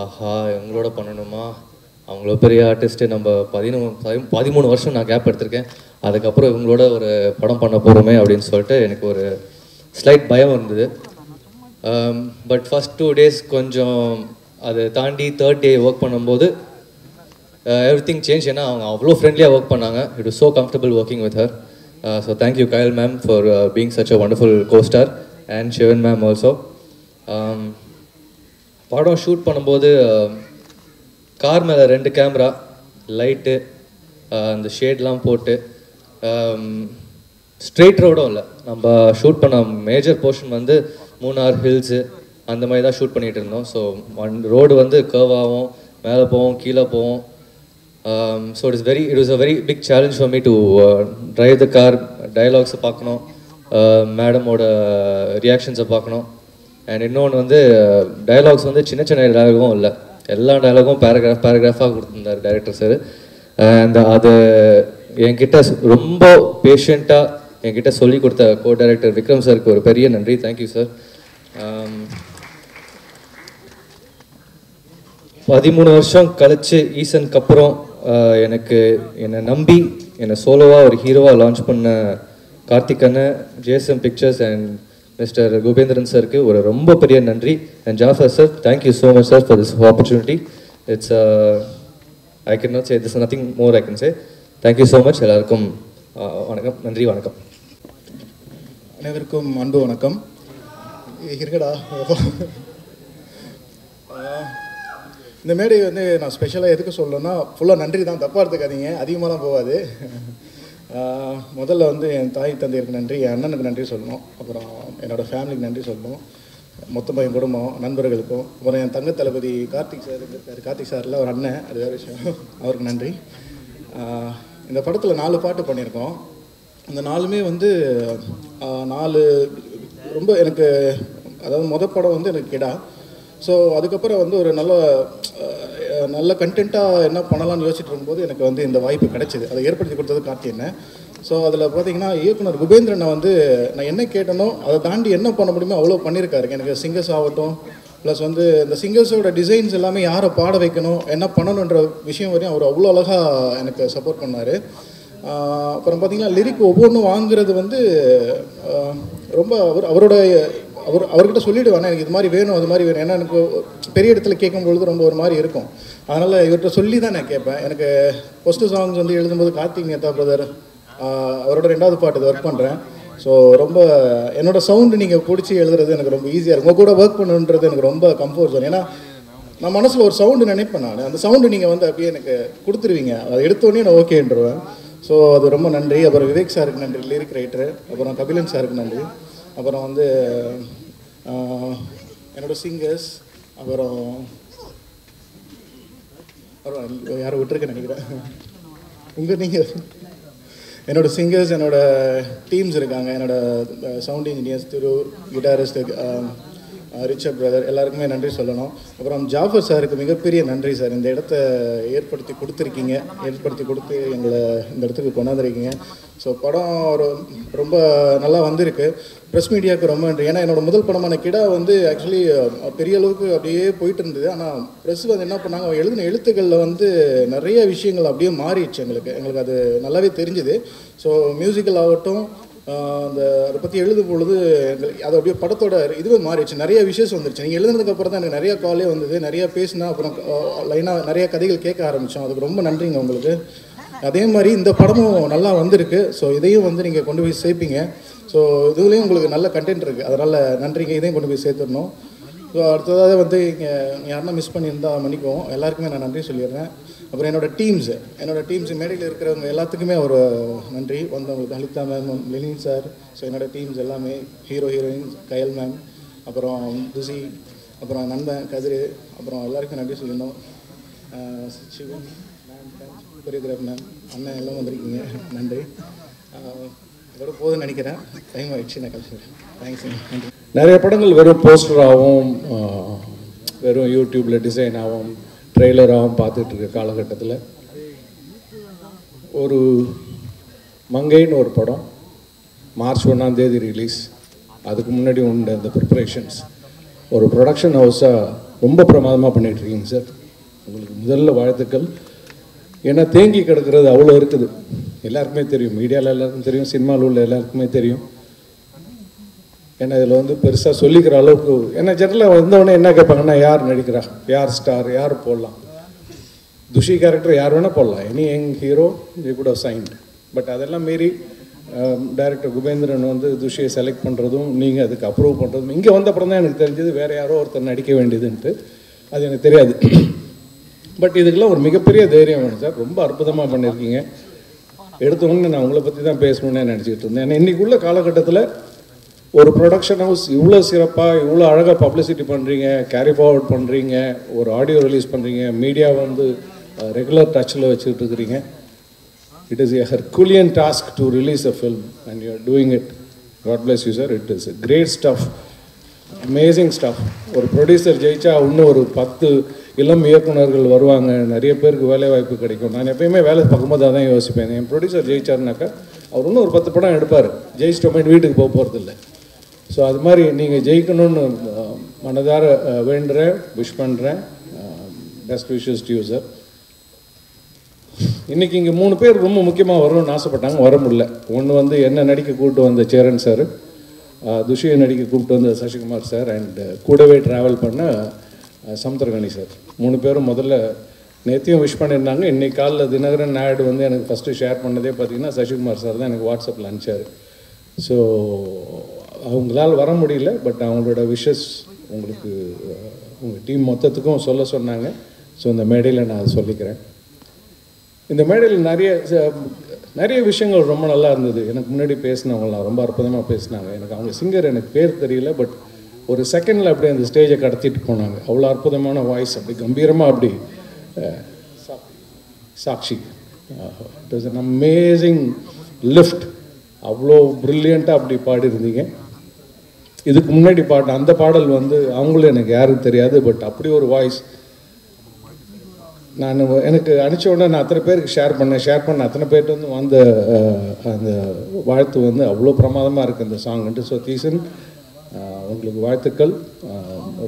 ஆஹா இவங்களோட பண்ணணுமா, அவங்களோ பெரிய ஆர்டிஸ்ட்டு, நம்ம 13 வருஷம் நான் கேப் எடுத்திருக்கேன், அதுக்கப்புறம் இவங்களோட ஒரு படம் பண்ண போகிறோமே அப்படின்னு சொல்லிட்டு எனக்கு ஒரு ஸ்லைட் பயம் இருந்தது. பட் ஃபஸ்ட் 2 days கொஞ்சம் அதை தாண்டி 3rd day ஒர்க் பண்ணும்போது எவ்ரி திங் சேஞ்ச். ஏன்னா அவங்க அவ்வளோ ஃப்ரெண்ட்லியாக ஒர்க் பண்ணாங்க. It was so comfortable working with her. So thank you Kayal ma'am for being such a wonderful co-star and Sivan ma'am also. படம் ஷூட் பண்ணும்போது கார் மேலே 2 கேமரா, லைட்டு, அந்த ஷேட்லாம் போட்டு ஸ்ட்ரெயிட் ரோடும் இல்லை. நம்ம ஷூட் பண்ண மேஜர் போர்ஷன் வந்து மூணார் ஹில்ஸு அந்த மாதிரி தான் ஷூட் பண்ணிகிட்டு இருந்தோம். ஸோ ரோடு வந்து கர்வாகவும் மேலே போவோம் கீழே போவோம். So it was a very big challenge for me to drive the car. டயலாக்ஸை பார்க்கணும், மேடமோட ரியாக்ஷன்ஸை பார்க்கணும். அண்ட் இன்னொன்று வந்து டயலாக்ஸ் வந்து சின்ன சின்ன டயலாகும் இல்லை, எல்லா டயலாகும் பேராகிராஃபாக கொடுத்துருந்தார் டைரக்டர் சார். அண்ட் அது என்கிட்ட ரொம்ப பேஷண்ட்டாக என்கிட்ட சொல்லி கொடுத்த கோ டைரக்டர் விக்ரம் சாருக்கு ஒரு பெரிய நன்றி. Thank you sir. 13 வருஷம் கழிச்சு ஈசனுக்கு அப்புறம் என்னை நம்பி என்னை சோலோவாக ஒரு ஹீரோவாக லான்ச் பண்ண கார்த்திக் அண்ணன், JSM pictures and mister Kubendran சாருக்கு ஒரு ரொம்ப பெரிய நன்றி. அண்ட் Jafar sir, thank you so much sir for this opportunity. It's I can not say this nothing more I can say. Thank you so much. எல்லாருக்கும் வணக்கம், நன்றி, வணக்கம். அனைவருக்கும் அன்பு வணக்கம். இருக்கடா இந்த மேடை வந்து நான் ஸ்பெஷலாக எதுக்கு சொல்லணும்னா ஃபுல்லாக நன்றி தான், தப்பாக எடுத்துக்காதீங்க, அதிகமாகலாம் போகாது. முதல்ல வந்து என் தாய் தந்தையருக்கு நன்றி, என் அண்ணனுக்கு நன்றி சொல்லணும், அப்புறம் என்னோடய ஃபேமிலிக்கு நன்றி சொல்லணும், மொத்தமாக என் குடும்பம், நண்பர்களுக்கும், அப்புறம் என் தங்க தளபதி கார்த்திக் சார் இருக்கார். கார்த்திக் சாரில் ஒரு அண்ணன், அது வேறு விஷயம், அவருக்கு நன்றி. இந்த படத்தில் 4 பாட்டு பண்ணியிருக்கோம். அந்த 4மே வந்து 4 ரொம்ப எனக்கு, அதாவது மொதல் படம் வந்து எனக்கு கிடா. ஸோ அதுக்கப்புறம் வந்து ஒரு நல்ல கண்டென்ட்டாக என்ன பண்ணலாம்னு யோசிச்சுட்டு இருக்கும்போது எனக்கு வந்து இந்த வாய்ப்பு கிடைச்சிது. அதை ஏற்படுத்தி கொடுத்தது கார்த்தியனை. ஸோ அதில் பார்த்தீங்கன்னா இயக்குனர் குபேந்திரனை வந்து நான் என்ன கேட்டனோ அதை தாண்டி என்ன பண்ண முடியுமோ அவ்வளோ பண்ணியிருக்காரு. எனக்கு சிங்கர்ஸ் ஆகட்டும், ப்ளஸ் வந்து இந்த சிங்கர்ஸோட டிசைன்ஸ் எல்லாமே யாரை பாட வைக்கணும், என்ன பண்ணணுன்ற விஷயம் வரையும் அவர் அவ்வளோ அழகாக எனக்கு சப்போர்ட் பண்ணார். அப்புறம் பார்த்திங்கன்னா லிரிக் ஒவ்வொன்றும் வாங்குறது வந்து ரொம்ப அவர்கிட்ட சொல்லிவிடுவேன், எனக்கு இது மாதிரி வேணும் அது மாதிரி வேணும். ஏன்னா எனக்கு பெரிய இடத்துல கேட்கும்பொழுது ரொம்ப ஒரு மாதிரி இருக்கும். அதனால் இவர்கிட்ட சொல்லி தான் நான் கேட்பேன். எனக்கு ஃபஸ்ட்டு சாங்ஸ் வந்து எழுதும்போது கார்த்திக் நேதா பிரதர் அவரோட 2வது பாட்டு இது ஒர்க் பண்ணுறேன். ஸோ ரொம்ப என்னோடய சவுண்டு நீங்கள் பிடிச்சி எழுதுறது எனக்கு ரொம்ப ஈஸியாக இருக்கும். உங்கள் கூட ஒர்க் பண்ணுன்றது எனக்கு ரொம்ப கம்ஃபர்ட் ஜோன். ஏன்னா நான் மனசில் ஒரு சவுண்டு நினைப்பேன். நான் அந்த சவுண்டு நீங்கள் வந்து அப்படியே எனக்கு கொடுத்துருவீங்க. அதை எடுத்தோடனே நான் ஓகேன்றவேன். ஸோ அது ரொம்ப நன்றி. அப்புறம் விவேக் சாருக்கு நன்றி, லிரிக் ரைட்டரு. அப்புறம் கபிலன் சாருக்கு நன்றி. அப்புறம் வந்து என்னோடய சிங்கர்ஸ். அப்புறம் யாரை விட்டுருக்கேன்னு நினைக்கிறேன். நீங்கள் என்னோடய சிங்கர்ஸ், என்னோடய டீம்ஸ் இருக்காங்க. என்னோடய சவுண்ட் இன்ஜினியர்ஸ், திரு கிட்டாரிஸ்ட், ரிச்சர்ட் பிரதர், எல்லாருக்குமே நன்றி சொல்லணும். அப்புறம் ஜாஃபர் சாருக்கு மிகப்பெரிய நன்றி சார். இந்த இடத்த ஏற்படுத்தி கொடுத்து எங்களை இந்த இடத்துக்கு கொண்டாந்துருக்கீங்க. ஸோ படம் ரொம்ப நல்லா வந்திருக்கு. ப்ரெஸ் மீடியாவுக்கு ரொம்ப நன்றி. ஏன்னா என்னோடய முதல் படமான கிடா வந்து ஆக்சுவலி பெரிய அளவுக்கு அப்படியே போயிட்டு இருந்தது. ஆனால் ப்ரெஸ் வந்து என்ன பண்ணாங்க, எழுதின எழுத்துக்களில் வந்து நிறைய விஷயங்கள் அப்படியே மாறிடுச்சு. எங்களுக்கு அது நல்லாவே தெரிஞ்சுது. ஸோ மியூசிக்கல் ஆகட்டும், அதை பற்றி எழுதும் பொழுது எங்களுக்கு அது அப்படியே படத்தோட இதுவே மாறிடுச்சு. நிறைய விஷயம் வந்துருச்சு. நீங்கள் எழுதுனதுக்கப்புறம் தான் எனக்கு நிறையா காலே வந்தது. நிறையா பேசினா அப்புறம் லைனாக நிறையா கதைகள் கேட்க ஆரம்பித்தோம். அதுக்கு ரொம்ப நன்றிங்க உங்களுக்கு. அதே மாதிரி இந்த படமும் நல்லா வந்திருக்கு. ஸோ இதையும் வந்து நீங்கள் கொண்டு போய் சேர்ப்பீங்க. ஸோ இதுலேயும் உங்களுக்கு நல்ல கண்டென்ட் இருக்குது. அதனால் நன்றிங்க. இதையும் கொண்டு போய் சேர்த்துடணும். ஸோ அடுத்ததாக வந்து இங்கே யாருன்னா மிஸ் பண்ணியிருந்தால் மன்னிக்குவோம். எல்லாருக்குமே நான் நன்றி சொல்லிடுறேன். அப்புறம் என்னோடய டீம்ஸ் மேடையில் இருக்கிறவங்க எல்லாத்துக்குமே ஒரு நன்றி. வந்தவங்களுக்கு Lalitha ma'am, Lenin sir. So என்னோடய டீம்ஸ் எல்லாமே ஹீரோயின் கயல் மேம், அப்புறம் துசி, அப்புறம் நண்பன் கதிர், அப்புறம் எல்லாருக்கும் நன்றி சொல்லணும். சிவன் மேம், கொரியோகிராஃபர் மேம், அண்ணன் எல்லாம் வந்திருக்கீங்க. நன்றி. இதோட போதுன்னு நினைக்கிறேன். டைம் ஆகிடுச்சு. நான் கழிச்சுக்கிறேன். தேங்க்ஸ். நன்றி. நிறைய படங்கள் வெறும் போஸ்டராகவும் வெறும் யூடியூப்பில் டிசைனாகவும் ட்ரெய்லராகவும் பார்த்துட்டு இருக்க காலகட்டத்தில் ஒரு மங்கைன்னு ஒரு படம் மார்ச் 1ஆம் தேதி ரிலீஸ். அதுக்கு முன்னாடி உண்டு இந்த ப்ரிப்பரேஷன்ஸ். ஒரு ப்ரொடக்ஷன் ஹவுஸாக ரொம்ப பிரமாதமாக பண்ணிகிட்ருக்கீங்க சார். உங்களுக்கு முதல்ல வாழ்த்துக்கள். ஏன்னா தேங்கி கிடக்கிறது அவ்வளோ இருக்குது. எல்லாருக்குமே தெரியும், மீடியாவில் எல்லாருக்கும் தெரியும், சினிமாவில் உள்ள எல்லாருக்குமே தெரியும். ஏன்னா இதில் வந்து பெருசாக சொல்லிக்கிற அளவுக்கு, ஏன்னா ஜெனரலாக வந்தவொடனே என்ன கேட்பாங்கன்னா, யார் நடிக்கிறா, யார் ஸ்டார், யார் போடலாம். துஷி கேரக்டர் யார் வேணால் போடலாம். Any young hero you could have signed. But அதெல்லாம் மீறி டைரக்டர் குபேந்திரன் வந்து துஷியை செலக்ட் பண்ணுறதும் நீங்கள் அதுக்கு அப்ரூவ் பண்ணுறதும் இங்கே வந்த அப்புறம் தான் எனக்கு தெரிஞ்சது வேறு யாரோ ஒருத்தர் நடிக்க வேண்டியதுன்ட்டு. அது எனக்கு தெரியாது. பட் இதுக்கெல்லாம் ஒரு மிகப்பெரிய தைரியம் வேணும் சார். ரொம்ப அற்புதமாக பண்ணியிருக்கீங்க. எடுத்தவொடனே நான் உங்களை பற்றி தான் பேசணுன்னு நினச்சிக்கிட்டு இருந்தேன். ஏன்னா இன்றைக்கி உள்ள காலகட்டத்தில் ஒரு ப்ரொடக்ஷன் ஹவுஸ் இவ்வளோ சிறப்பாக இவ்வளோ அழகாக பப்ளிசிட்டி பண்ணுறீங்க, கேரி ஃபார்வர்ட் பண்ணுறீங்க, ஒரு ஆடியோ ரிலீஸ் பண்ணுறீங்க, மீடியா வந்து ரெகுலர் டச்சில் வச்சுக்கிட்டு இருக்கிறீங்க. It is a herculean task to release a film and you are doing it. God bless you sir. It is great stuff, amazing stuff. ஒரு producer ஜெயிச்சா இன்னும் ஒரு 10 இளம் இயக்குநர்கள் வருவாங்க, நிறைய பேருக்கு வேலை வாய்ப்பு கிடைக்கும். நான் எப்பயுமே வேலை பார்க்கும்போது அதான் யோசிப்பேன். என் ப்ரொடியூசர் ஜெயிச்சாருனாக்கா அவர் இன்னும் ஒரு 10 படம் எடுப்பார். ஜெயிச்சிட்டோமே வீட்டுக்கு போக போகிறதில்ல. ஸோ அது மாதிரி நீங்கள் ஜெயிக்கணும்னு மனதார வேண்டுறேன், விஷ் பண்ணுறேன். Best wishes to you sir. இன்றைக்கி இங்கே 3 பேர் ரொம்ப முக்கியமாக வரணும்னு ஆசைப்பட்டாங்க, வர முடியல. ஒன்று வந்து என்ன நடிக்க கூப்பிட்டு வந்த சேரன் சார், துஷியை நடிக்க கூப்பிட்டு வந்த சசிகுமார் சார், அண்ட் கூடவே ட்ராவல் பண்ண சமுத்திரகனி சார். 3 பேரும் முதல்ல நேற்றையும் விஷ் பண்ணியிருந்தாங்க. இன்றைக்கி காலைல தினகரன் நாயுடு வந்து எனக்கு ஃபஸ்ட்டு ஷேர் பண்ணதே பார்த்திங்கன்னா சசிகுமார் சார் தான் எனக்கு வாட்ஸ்அப்பில் அனுப்பிச்சார். ஸோ அவங்களால் வர முடியல, பட் அவங்களோட விஷஸ் உங்களுக்கு உங்கள் டீம் மொத்தத்துக்கும் சொல்ல சொன்னாங்க. ஸோ இந்த மேடையில் நான் அதை சொல்லிக்கிறேன். இந்த மேடையில் நிறைய விஷயங்கள் ரொம்ப நல்லா இருந்தது. எனக்கு முன்னாடி பேசினவங்களாம் ரொம்ப அற்புதமாக பேசினாங்க. எனக்கு அவங்க சிங்கர் எனக்கு பேர் தெரியல, பட் ஒரு செகண்டில் அப்படியே அந்த ஸ்டேஜை கடத்திட்டு போனாங்க. அவ்வளோ அற்புதமான வாய்ஸ், அப்படி கம்பீரமாக அப்படி Sakshi. It was an amazing lift. அவ்வளோ ப்ரில்லியண்ட்டாக அப்படி பாடிருந்தீங்க. இதுக்கு முன்னாடி அந்த பாடல் வந்து அவங்களும் எனக்கு யாருக்கும் தெரியாது, பட் அப்படி ஒரு வாய்ஸ். நான் எனக்கு அனுப்பிச்ச உடனே நான் அத்தனை பேருக்கு ஷேர் பண்ண அத்தனை பேர்ட்டு வந்து வந்த அந்த வாழ்த்து வந்து அவ்வளோ பிரமாதமாக இருக்குது அந்த சாங்குன்ட்டு. ஸோ தீசன் உங்களுக்கு வாழ்த்துக்கள்.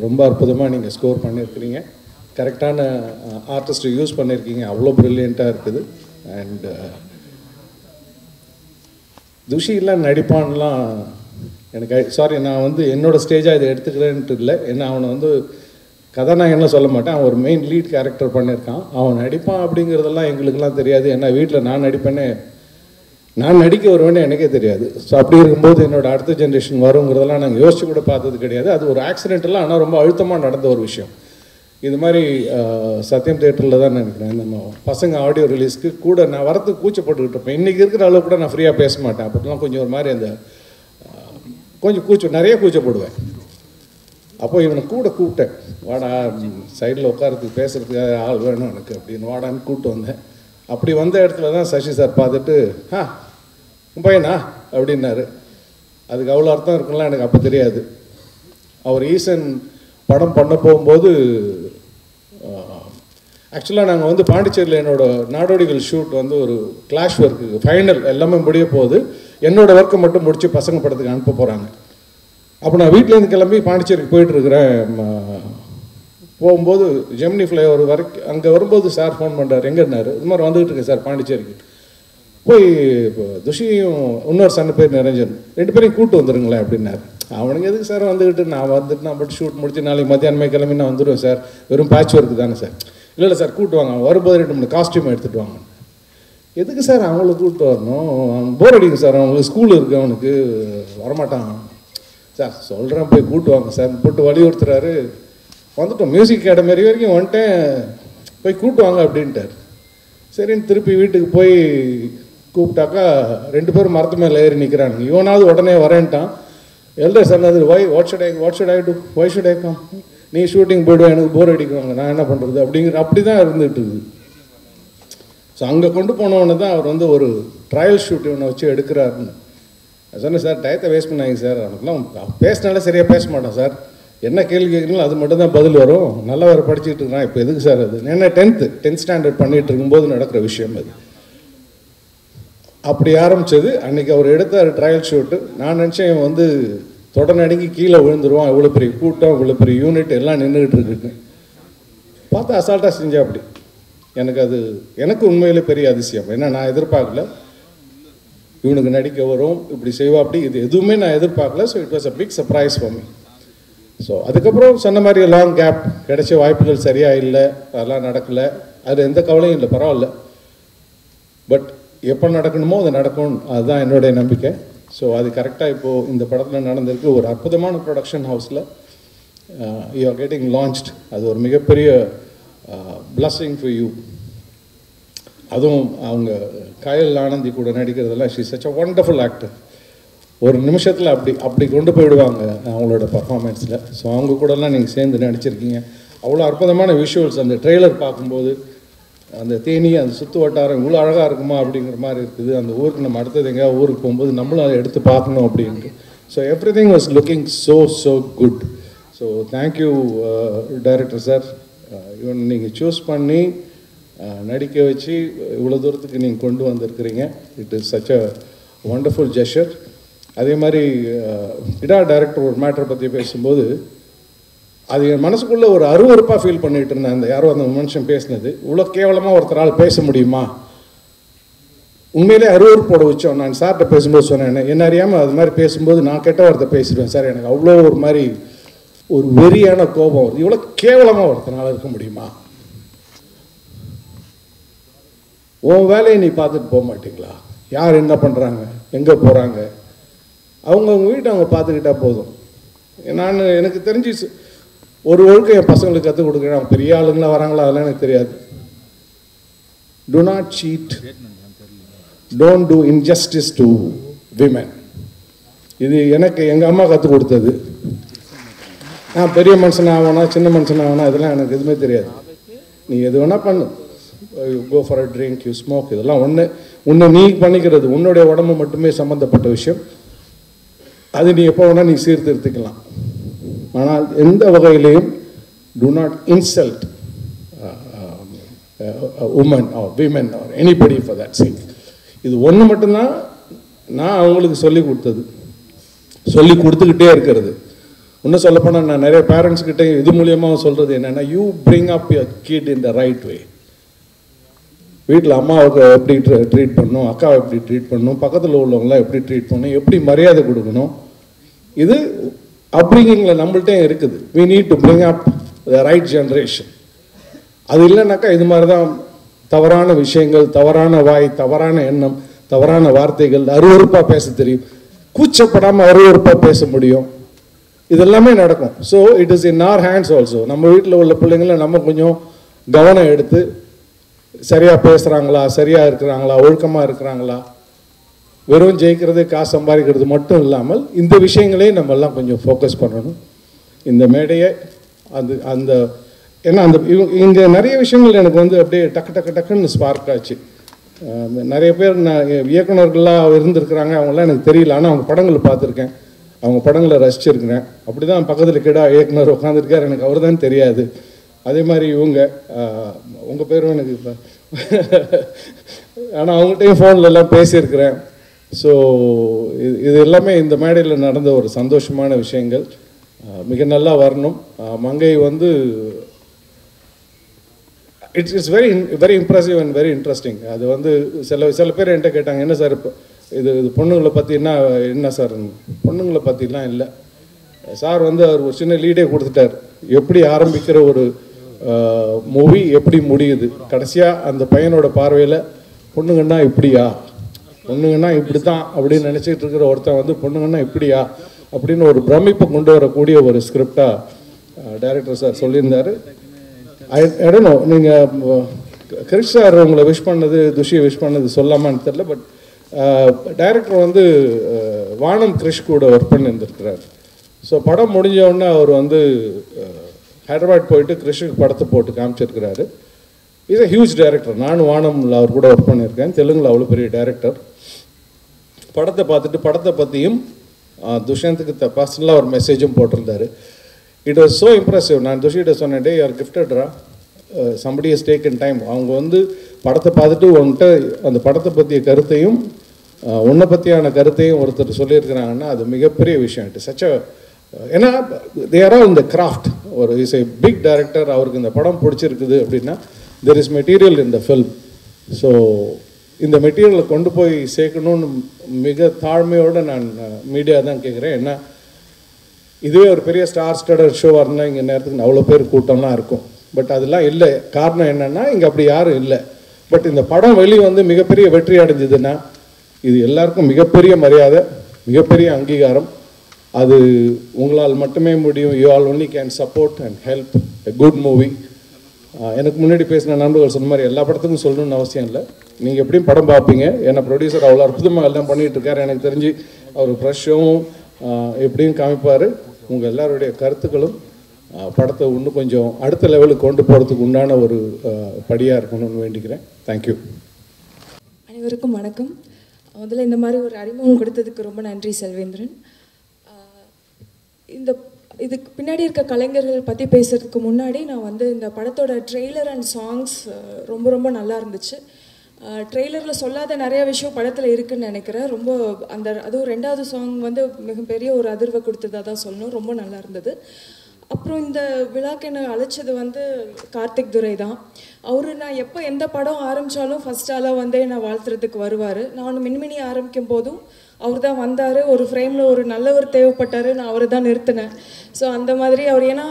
ரொம்ப அற்புதமாக நீங்கள் ஸ்கோர் பண்ணியிருக்கிறீங்க. கரெக்டான ஆர்டிஸ்ட்டை யூஸ் பண்ணியிருக்கீங்க. அவ்வளோ ப்ரில்லியண்ட்டாக இருக்குது. அண்ட் துஷிலாம் நடிப்பான்லாம் எனக்கு சாரி, நான் வந்து என்னோடய ஸ்டேஜாக இதை எடுத்துக்கிறேன்ட்டு இல்லை. ஏன்னா அவனை வந்து கதாநாயகன்லாம் சொல்ல மாட்டேன். அவன் ஒரு மெயின் லீட் கேரக்டர் பண்ணியிருக்கான். அவன் நடிப்பான் அப்படிங்கிறதெல்லாம் எங்களுக்கெல்லாம் தெரியாது. ஏன்னா வீட்டில் நான் நடிக்க வருவேன்னு எனக்கே தெரியாது. ஸோ அப்படி இருக்கும்போது என்னோடய அடுத்த ஜென்ரேஷன் வருங்கிறதெல்லாம் நாங்கள் யோசிச்சு கூட பார்த்தது கிடையாது. அது ஒரு ஆக்சிடென்ட்லாம், ஆனால் ரொம்ப அழுத்தமாக நடந்த ஒரு விஷயம். இது மாதிரி சத்யம் தேட்டரில் தான் நினைக்கிறேன் நம்ம பசங்க ஆடியோ ரிலீஸ்க்கு கூட நான் வரத்துக்கு கூச்சப்பட்டுக்கிட்டு இருப்பேன். இன்றைக்கி இருக்கிற அளவு கூட நான் ஃப்ரீயாக பேச மாட்டேன். அப்போலாம் கொஞ்சம் ஒரு மாதிரி அந்த கொஞ்சம் நிறைய கூச்சப்படுவேன். அப்போ இவனை கூப்பிட்டேன், வாடா சைடில் உட்காரத்துக்கு பேசுகிறதுக்கு ஆள் வேணும் எனக்கு அப்படின்னு வாடான்னு கூப்பிட்டு வந்தேன். அப்படி வந்த இடத்துல தான் சசி சார் பார்த்துட்டு உன் பையனா அப்படின்னாரு. அதுக்கு அவ்வளோ அர்த்தம் இருக்குலாம் எனக்கு அப்போ தெரியாது. அவர் ஈசன் படம் பண்ண போகும்போது ஆக்சுவலாக நாங்கள் வந்து பாண்டிச்சேரியில் என்னோடய நாடோடிகள் ஷூட் வந்து ஒரு கிளாஷ் ஒர்க்கு ஃபைனல் எல்லாமே முடிய போகுது. என்னோடய ஒர்க்கை மட்டும் முடித்து பசங்க படத்துக்கு அனுப்ப போகிறாங்க. அப்போ நான் வீட்டிலேருந்து கிளம்பி பாண்டிச்சேரிக்கு போயிட்டுருக்கிறேன். போகும்போது ஜெமினி ஃப்ளைஓவர் வரைக்கும் அங்கே வரும்போது சார் ஃபோன் பண்ணுறாரு, எங்கேன்னாரு, இது மாதிரி வந்துகிட்டு இருக்கேன் சார் பாண்டிச்சேரிக்கு. போய் இப்போ துஷியும் இன்னொரு சன் பேர் நிரஞ்சன் 2 பேரையும் கூப்பிட்டு வந்துடுங்களேன் அப்படின்னாரு. அவனுக்கு எதுக்கு சார் வந்துக்கிட்டு, நான் வந்துட்டு நான் மட்டும் ஷூட் முடிச்சு நாளைக்கு மத்தியானமே கிளம்பி நான் வந்துடுவேன் சார், வெறும் பேட்ச் ஒர்க்கு தானே சார். இல்லை சார் கூப்பிட்டு வாங்க, வரும்போது 2-3 காஸ்டியூம் எடுத்துகிட்டு வாங்க. எதுக்கு சார் அவங்களுக்கு கூப்பிட்டு வரணும், போர் அடிக்கும் சார், அவங்களுக்கு ஸ்கூல் இருக்குது, அவனுக்கு வரமாட்டான் சார். சொல்கிறேன் போய் கூப்பிட்டு வாங்க சார் போட்டு வலியுறுத்துறாரு. வந்துட்டோம் மியூசிக் அகாடமி வரைக்கும் வந்துட்டேன், போய் கூப்பிட்டு வாங்க அப்படின்ட்டார். சரின்னு திருப்பி வீட்டுக்கு போய் கூப்பிட்டாக்கா 2 பேரும் மரத்து மேலே ஏறி நிற்கிறாங்க. இவனாவது உடனே வரேன்ட்டான். எல்டர் சொன்னது what should I do, why should I come, நீ ஷூட்டிங் போய்டுவேன், எனக்கு போர் அடிக்குவாங்க, நான் என்ன பண்ணுறது அப்படி தான் இருந்துகிட்டு இருக்குது. ஸோ அங்கே கொண்டு போனவொன்னு தான் அவர் வந்து ஒரு ட்ரையல் ஷூட் இவனை வச்சு எடுக்கிறாருன்னு சொன்னேன். சார் டயத்தை வேஸ்ட் பண்ணாங்க சார், அவனுக்குலாம் பேசினாலே சரியாக பேச மாட்டான் சார், என்ன கேள்வி கேட்குறீங்களோ அது மட்டும் தான் பதில் வரும், நல்லா வர படிச்சுட்டு இருக்கிறான். இப்போ எதுக்கு சார் அது, ஏன்னா 10th ஸ்டாண்டர்ட் பண்ணிகிட்டு இருக்கும்போது நடக்கிற விஷயம் அது. அப்படி ஆரம்பித்தது. அன்றைக்கி அவர் எடுத்தார் ட்ரையல் ஷூட்டு. நான் நினச்சேன் இவன் வந்து தொடர்நடுங்கி கீழே விழுந்துருவான், இவ்வளோ பெரிய கூட்டம், இவ்வளோ பெரிய யூனிட் எல்லாம் நின்றுக்கிட்டு இருக்குன்னு பார்த்தா அசால்ட்டாக செஞ்சா. அப்படி எனக்கு உண்மையிலே பெரிய அதிசயம். ஏன்னா நான் எதிர்பார்க்கல இவனுக்கு நடிக்க வரும், இப்படி செய்வா, அப்படி இது எதுவுமே நான் எதிர்பார்க்கல. So it was a big surprise for me. So அதுக்கப்புறம் சொன்ன மாதிரி லாங் கேப், கிடைச்ச வாய்ப்புகள் சரியாக இல்லை, அதெல்லாம் நடக்கலை, அது எந்த கவலையும் இல்லை, பரவாயில்ல. பட் எப்போ நடக்கணுமோ அது நடக்கும், அதுதான் என்னுடைய நம்பிக்கை. ஸோ அது கரெக்டாக இப்போது இந்த படத்தில் நடந்திருக்கு. ஒரு அற்புதமான ப்ரொடக்ஷன் ஹவுஸில் யூ ஆர் கெட்டிங் லான்ச்ட். அது ஒரு மிகப்பெரிய பிளஸ்ஸிங் ஃபார் யூ. அதுவும் அவங்க கயல் ஆனந்தி கூட நடிக்கிறதெல்லாம் she such a wonderful actor. ஒரு நிமிஷத்தில் அப்படி கொண்டு போயிடுவாங்க அவங்களோட பர்ஃபார்மன்ஸில். ஸோ அவங்க கூடலாம் நீங்கள் சேர்ந்து நடிச்சிருக்கீங்க. அவ்வளோ அற்புதமான விஷுவல்ஸ். அந்த ட்ரெய்லர் பார்க்கும்போது அந்த தேனி, அந்த சுற்று வட்டாரம் இவ்வளோ அழகாக இருக்குமா அப்படிங்கிற மாதிரி இருக்குது. அந்த ஊருக்கு நம்ம அடுத்தது எங்கேயாவது ஊருக்கு போகும்போது நம்மளும் அதை எடுத்து பார்க்கணும் அப்படின்ட்டு. So everything was looking so good. So thank you director sir. இவன் நீங்கள் சூஸ் பண்ணி நடிக்க வச்சு இவ்வளோ தூரத்துக்கு நீங்கள் கொண்டு வந்திருக்கிறீங்க. It is such a wonderful gesture. அதே மாதிரி இடா டைரக்டர் ஒரு மேட்டரை பற்றி பேசும்போது அது என் மனசுக்குள்ளே ஒரு அருவருப்பாக ஃபீல் பண்ணிகிட்டு இருந்தேன். அந்த யாரோ அந்த மனுஷன் பேசினது, இவ்வளோ கேவலமாக ஒருத்தரால் பேச முடியுமா, உண்மையிலே அருவருப்போட வச்சோம். நான் சார்கிட்ட பேசும்போது சொன்னேன், என்ன அறியாமல் அது மாதிரி பேசும்போது நான் கெட்ட வார்த்தை பேசிடுவேன் சார், எனக்கு அவ்வளோ ஒரு மாதிரி ஒரு வெறியான கோபம் வருது, இவ்வளோ கேவலமாக ஒருத்தனால இருக்க முடியுமா, உன் வேலையை நீ பார்த்துட்டு போக மாட்டீங்களா, யார் என்ன பண்ணுறாங்க, எங்கே போகிறாங்க, அவங்கவுங்க வீட்டை அவங்க பார்த்துக்கிட்டா போதும். எனக்கு தெரிஞ்சு ஒரு ஒழுக்கம் என் பசங்களுக்கு கற்றுக் கொடுக்குறேன். அவங்க பெரிய ஆளுங்களா வராங்களா அதெல்லாம் எனக்கு தெரியாது. Do not cheat, don't do injustice to women. இது எனக்கு எங்கள் அம்மா கற்றுக் கொடுத்தது. நான் பெரிய மனுஷன் ஆகணும், சின்ன மனுஷன் ஆகணும், இதெல்லாம் எனக்கு எதுவுமே தெரியாது. நீ எது வேணால் பண்ணு, go for a drink, you smoke, இதெல்லாம் ஒன்று நீ பண்ணிக்கிறது, உன்னுடைய உடம்பு மட்டுமே சம்மந்தப்பட்ட விஷயம். அது நீ எப்போ வேணால் நீ சீர்திருத்திக்கலாம். ஆனால் எந்த வகையிலையும் do not insult a woman or women or anybody for that sake. இது ஒன்று மட்டும்தான் நான் அவங்களுக்கு சொல்லி கொடுத்தது, சொல்லி கொடுத்துக்கிட்டே இருக்கிறது. இன்னும் சொல்லப்போனால் நான் நிறைய பேரண்ட்ஸ்கிட்ட இது மூலியமாக சொல்கிறது என்னென்னா, you bring up your kid in the right way. வீட்டில் அம்மாவுக்கு எப்படி ட்ரீட் பண்ணணும், அக்காவை எப்படி ட்ரீட் பண்ணணும், பக்கத்தில் உள்ளவங்களாம் எப்படி ட்ரீட் பண்ணணும், எப்படி மரியாதை கொடுக்கணும், இது அப்ரிங்கிங்கில் நம்மள்கிட்டையும் இருக்குது. we need to bring up the right generation. அது இல்லைனாக்கா இது மாதிரி தான் தவறான விஷயங்கள், தவறான வாய், தவறான எண்ணம், தவறான வார்த்தைகள், அருவருப்பாக பேச தெரியும், கூச்சப்படாமல் அருவருப்பாக பேச முடியும். இதெல்லாமே நடக்கும். So it is in our hands also. நம்ம வீட்டில் உள்ள பிள்ளைங்களை நம்ம கொஞ்சம் கவனம் எடுத்து சரியாக பேசுகிறாங்களா, சரியாக இருக்கிறாங்களா, ஒழுக்கமாக இருக்கிறாங்களா, வெறும் ஜெயிக்கிறது காசு சம்பாதிக்கிறது மட்டும் இல்லாமல் இந்த விஷயங்களையும் நம்ம எல்லாம் கொஞ்சம் ஃபோக்கஸ் பண்ணணும். இந்த மேடையை அந்த ஏன்னா இங்கே நிறைய விஷயங்கள் எனக்கு வந்து அப்படியே டக்குன்னு ஸ்பார்க் ஆச்சு. நிறைய பேர் நான் இயக்குநர்களாக இருந்திருக்கிறாங்க, அவங்களாம் எனக்கு தெரியல, ஆனால் அவங்க படங்களை பார்த்துருக்கேன், அவங்க படங்களை ரசிச்சிருக்கிறேன். அப்படி தான் பக்கத்தில் கிடா இயக்குனர் உட்காந்துருக்கார், எனக்கு அவர் தான் தெரியாது. அதே மாதிரி இவங்க உங்கள் பேரும் எனக்கு இப்போ ஆனால் அவங்கள்ட்டையும் ஃபோனில் எல்லாம் பேசியிருக்கிறேன். ஸோ இது எல்லாமே இந்த மேடையில் நடந்த ஒரு சந்தோஷமான விஷயங்கள். மிக நல்லா வரணும். மங்கை வந்து it's very very impressive and very interesting. அது வந்து சில பேர் என்கிட்ட கேட்டாங்க, என்ன சார் இப்போ இது பொண்ணுங்களை பற்றினா என்ன சார்? பொண்ணுங்களை பற்றிலாம் இல்லை சார். வந்து அவர் ஒரு சின்ன லீடே கொடுத்துட்டார், எப்படி ஆரம்பிக்கிற ஒரு மூவி எப்படி முடியுது. கடைசியாக அந்த பையனோட பார்வையில் பொண்ணுங்கன்னா இப்படியா, பொண்ணுங்கன்னா இப்படி தான் அப்படின்னு நினச்சிட்டு இருக்கிற ஒருத்தன் வந்து பொண்ணுங்கன்னா இப்படியா அப்படின்னு ஒரு பிரமிப்பை கொண்டு வரக்கூடிய ஒரு ஸ்கிரிப்டாக டைரக்டர் சார் சொல்லியிருந்தார். இடனோ நீங்கள் கிரிஷ் சார் உங்களை விஷ் பண்ணது, துஷியை விஷ் பண்ணது சொல்லாமான்னு தெரில. பட் டைரக்டர் வந்து வானம் கிரிஷ் கூட ஒர்க் பண்ணியிருந்துருக்கிறார். ஸோ படம் முடிஞ்ச உடனே அவர் வந்து ஹைதராபாத் போயிட்டு கிரிஷுக்கு படத்தை போட்டு காமிச்சிருக்கிறாரு. Is a huge director. நானும் வானம்ல அவர் கூட ஒர்க் பண்ணியிருக்கேன். தெலுங்கில் அவ்வளோ பெரிய டைரக்டர். படத்தை பார்த்துட்டு படத்தை பற்றியும் துஷ்யந்துக்கு பர்சனலாக ஒரு மெசேஜும் போட்டிருந்தாரு. It was so impressive. நான் துஷிகிட்ட சொன்னேன், டே யூஆர் கிஃப்டட்ரா, சம்படி ஹஸ் டேக்கன் டைம். அவங்க வந்து படத்தை பார்த்துட்டு உன்கிட்ட அந்த படத்தை பற்றிய கருத்தையும் உன்னை பற்றியான கருத்தையும் ஒருத்தர் சொல்லியிருக்கிறாங்கன்னா அது மிகப்பெரிய விஷயம். இட் சச் அ ஏன்னா தே ஆர் ஆல் இந்த கிராஃப்ட். ஒரு இஸ் ஏ பிக் டைரக்டர், அவருக்கு இந்த படம் பிடிச்சிருக்குது அப்படின்னா there is material in the film. So இந்த மெட்டீரியலை கொண்டு போய் சேர்க்கணும்னு மிக தாழ்மையோடு நான் மீடியா தான் கேட்குறேன். ஏன்னா இதுவே ஒரு பெரிய ஸ்டார் ஸ்டடர் ஷோவாக இருந்தால் இங்கே நேரத்துக்கு அவ்வளோ பேர் கூட்டம்லாம் இருக்கும். பட் அதெல்லாம் இல்லை. காரணம் என்னென்னா இங்கே அப்படி யாரும் இல்லை. பட் இந்த படம் வெளியே வந்து மிகப்பெரிய வெற்றி அடைஞ்சதுன்னா இது எல்லாருக்கும் மிகப்பெரிய மரியாதை, மிகப்பெரிய அங்கீகாரம். அது உங்களால் மட்டுமே முடியும். You all only can support and help a good movie. எனக்கு முன்னாடி பேசின நண்பர்கள் சொன்ன மாதிரி எல்லா படத்துக்கும் சொல்லணும்னு அவசியம் இல்லை. நீங்கள் எப்படியும் படம் பார்ப்பீங்க. ஏன்னா ப்ரொடியூசர் அவ்வளோ அற்புதமாக எல்லாம் பண்ணிகிட்டு இருக்காரு. எனக்கு தெரிஞ்சு அவர் ஃப்ரெஷ்ஷும் எப்படியும் காமிப்பார். உங்கள் எல்லாருடைய கருத்துக்களும் படத்தை இன்னும் கொஞ்சம் அடுத்த லெவலுக்கு கொண்டு போகிறதுக்கு உண்டான ஒரு படியாக இருக்கணும்னு வேண்டிக்கிறேன். தேங்க்யூ. அனைவருக்கும் வணக்கம். முதல்ல இந்த மாதிரி ஒரு அறிமுகம் கொடுத்ததுக்கு ரொம்ப நன்றி செல்வேந்திரன். இதுக்கு பின்னாடி இருக்க கலைஞர்கள் பற்றி பேசுகிறதுக்கு முன்னாடி நான் வந்து இந்த படத்தோட ட்ரெய்லர் அண்ட் சாங்ஸ் ரொம்ப ரொம்ப நல்லா இருந்துச்சு. ட்ரெய்லரில் சொல்லாத நிறைய விஷயம் படத்தில் இருக்குதுன்னு நினைக்கிறேன். ரொம்ப அதுவும் 2வது சாங் வந்து மிகப்பெரிய ஒரு அதிர்வை கொடுத்ததாக தான் சொல்லணும். ரொம்ப நல்லா இருந்தது. அப்புறம் இந்த விழாக்கு என்னை அழைச்சது வந்து கார்த்திக் துரை தான். நான் எப்போ எந்த படம் ஆரம்பித்தாலும் ஃபஸ்ட் ஆளாக வந்து என்னை வாழ்த்துறதுக்கு வருவார். நான் மின்மினி ஆரம்பிக்கும் போதும் அவர் தான் வந்தார். ஒரு ஃப்ரேமில் ஒரு நல்லவர் தேவைப்பட்டார், நான் அவரை தான் நிறுத்தினேன். ஸோ அந்த மாதிரி அவர், ஏன்னா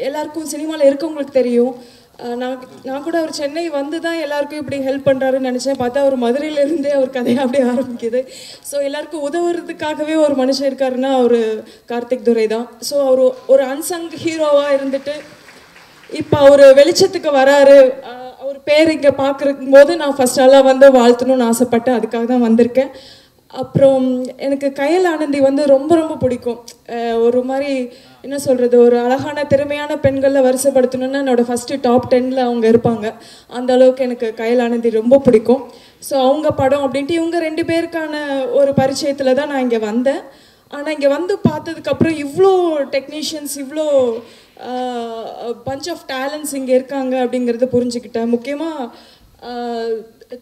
எல்லாருக்கும் சினிமாவில் இருக்கவங்களுக்கு தெரியும். நான் கூட அவர் சென்னை வந்து தான் எல்லாருக்கும் இப்படி ஹெல்ப் பண்ணுறாருன்னு நினச்சேன். பார்த்தா அவர் மதுரையிலேருந்தே அவர் கதையை அப்படியே ஆரம்பிக்குது. ஸோ எல்லாருக்கும் உதவுறதுக்காகவே ஒரு மனுஷன் இருக்காருன்னா அவர் கார்த்திக் துரை தான். ஸோ அவர் ஒரு அன்சங் ஹீரோவாக இருந்துட்டு இப்போ அவர் வெளிச்சத்துக்கு வராரு. அவர் பேர் இங்கே பார்க்குறக்கும் போது நான் ஃபஸ்ட் ஆளாக வந்து வாழ்த்தணும்னு ஆசைப்பட்டேன். அதுக்காக தான் வந்திருக்கேன். அப்புறம் எனக்கு கயல் ஆனந்தி வந்து ரொம்ப ரொம்ப பிடிக்கும். ஒரு மாதிரி என்ன சொல்கிறது, ஒரு அழகான திறமையான பெண்களில் வரிசைப்படுத்தணுன்னா என்னோடய ஃபஸ்ட்டு டாப் 10ல் அவங்க இருப்பாங்க. அந்த அளவுக்கு எனக்கு கயல் ஆனந்தி ரொம்ப பிடிக்கும். ஸோ அவங்க படம் அப்படின்ட்டு இவங்க 2 பேருக்கான ஒரு பரிச்சயத்தில் தான் நான் இங்கே வந்தேன். ஆனால் இங்கே வந்து பார்த்ததுக்கப்புறம் இவ்வளோ டெக்னீஷியன்ஸ், இவ்வளோ பஞ்ச் ஆஃப் டேலண்ட்ஸ் இங்கே இருக்காங்க அப்படிங்கிறத புரிஞ்சுக்கிட்டேன். முக்கியமாக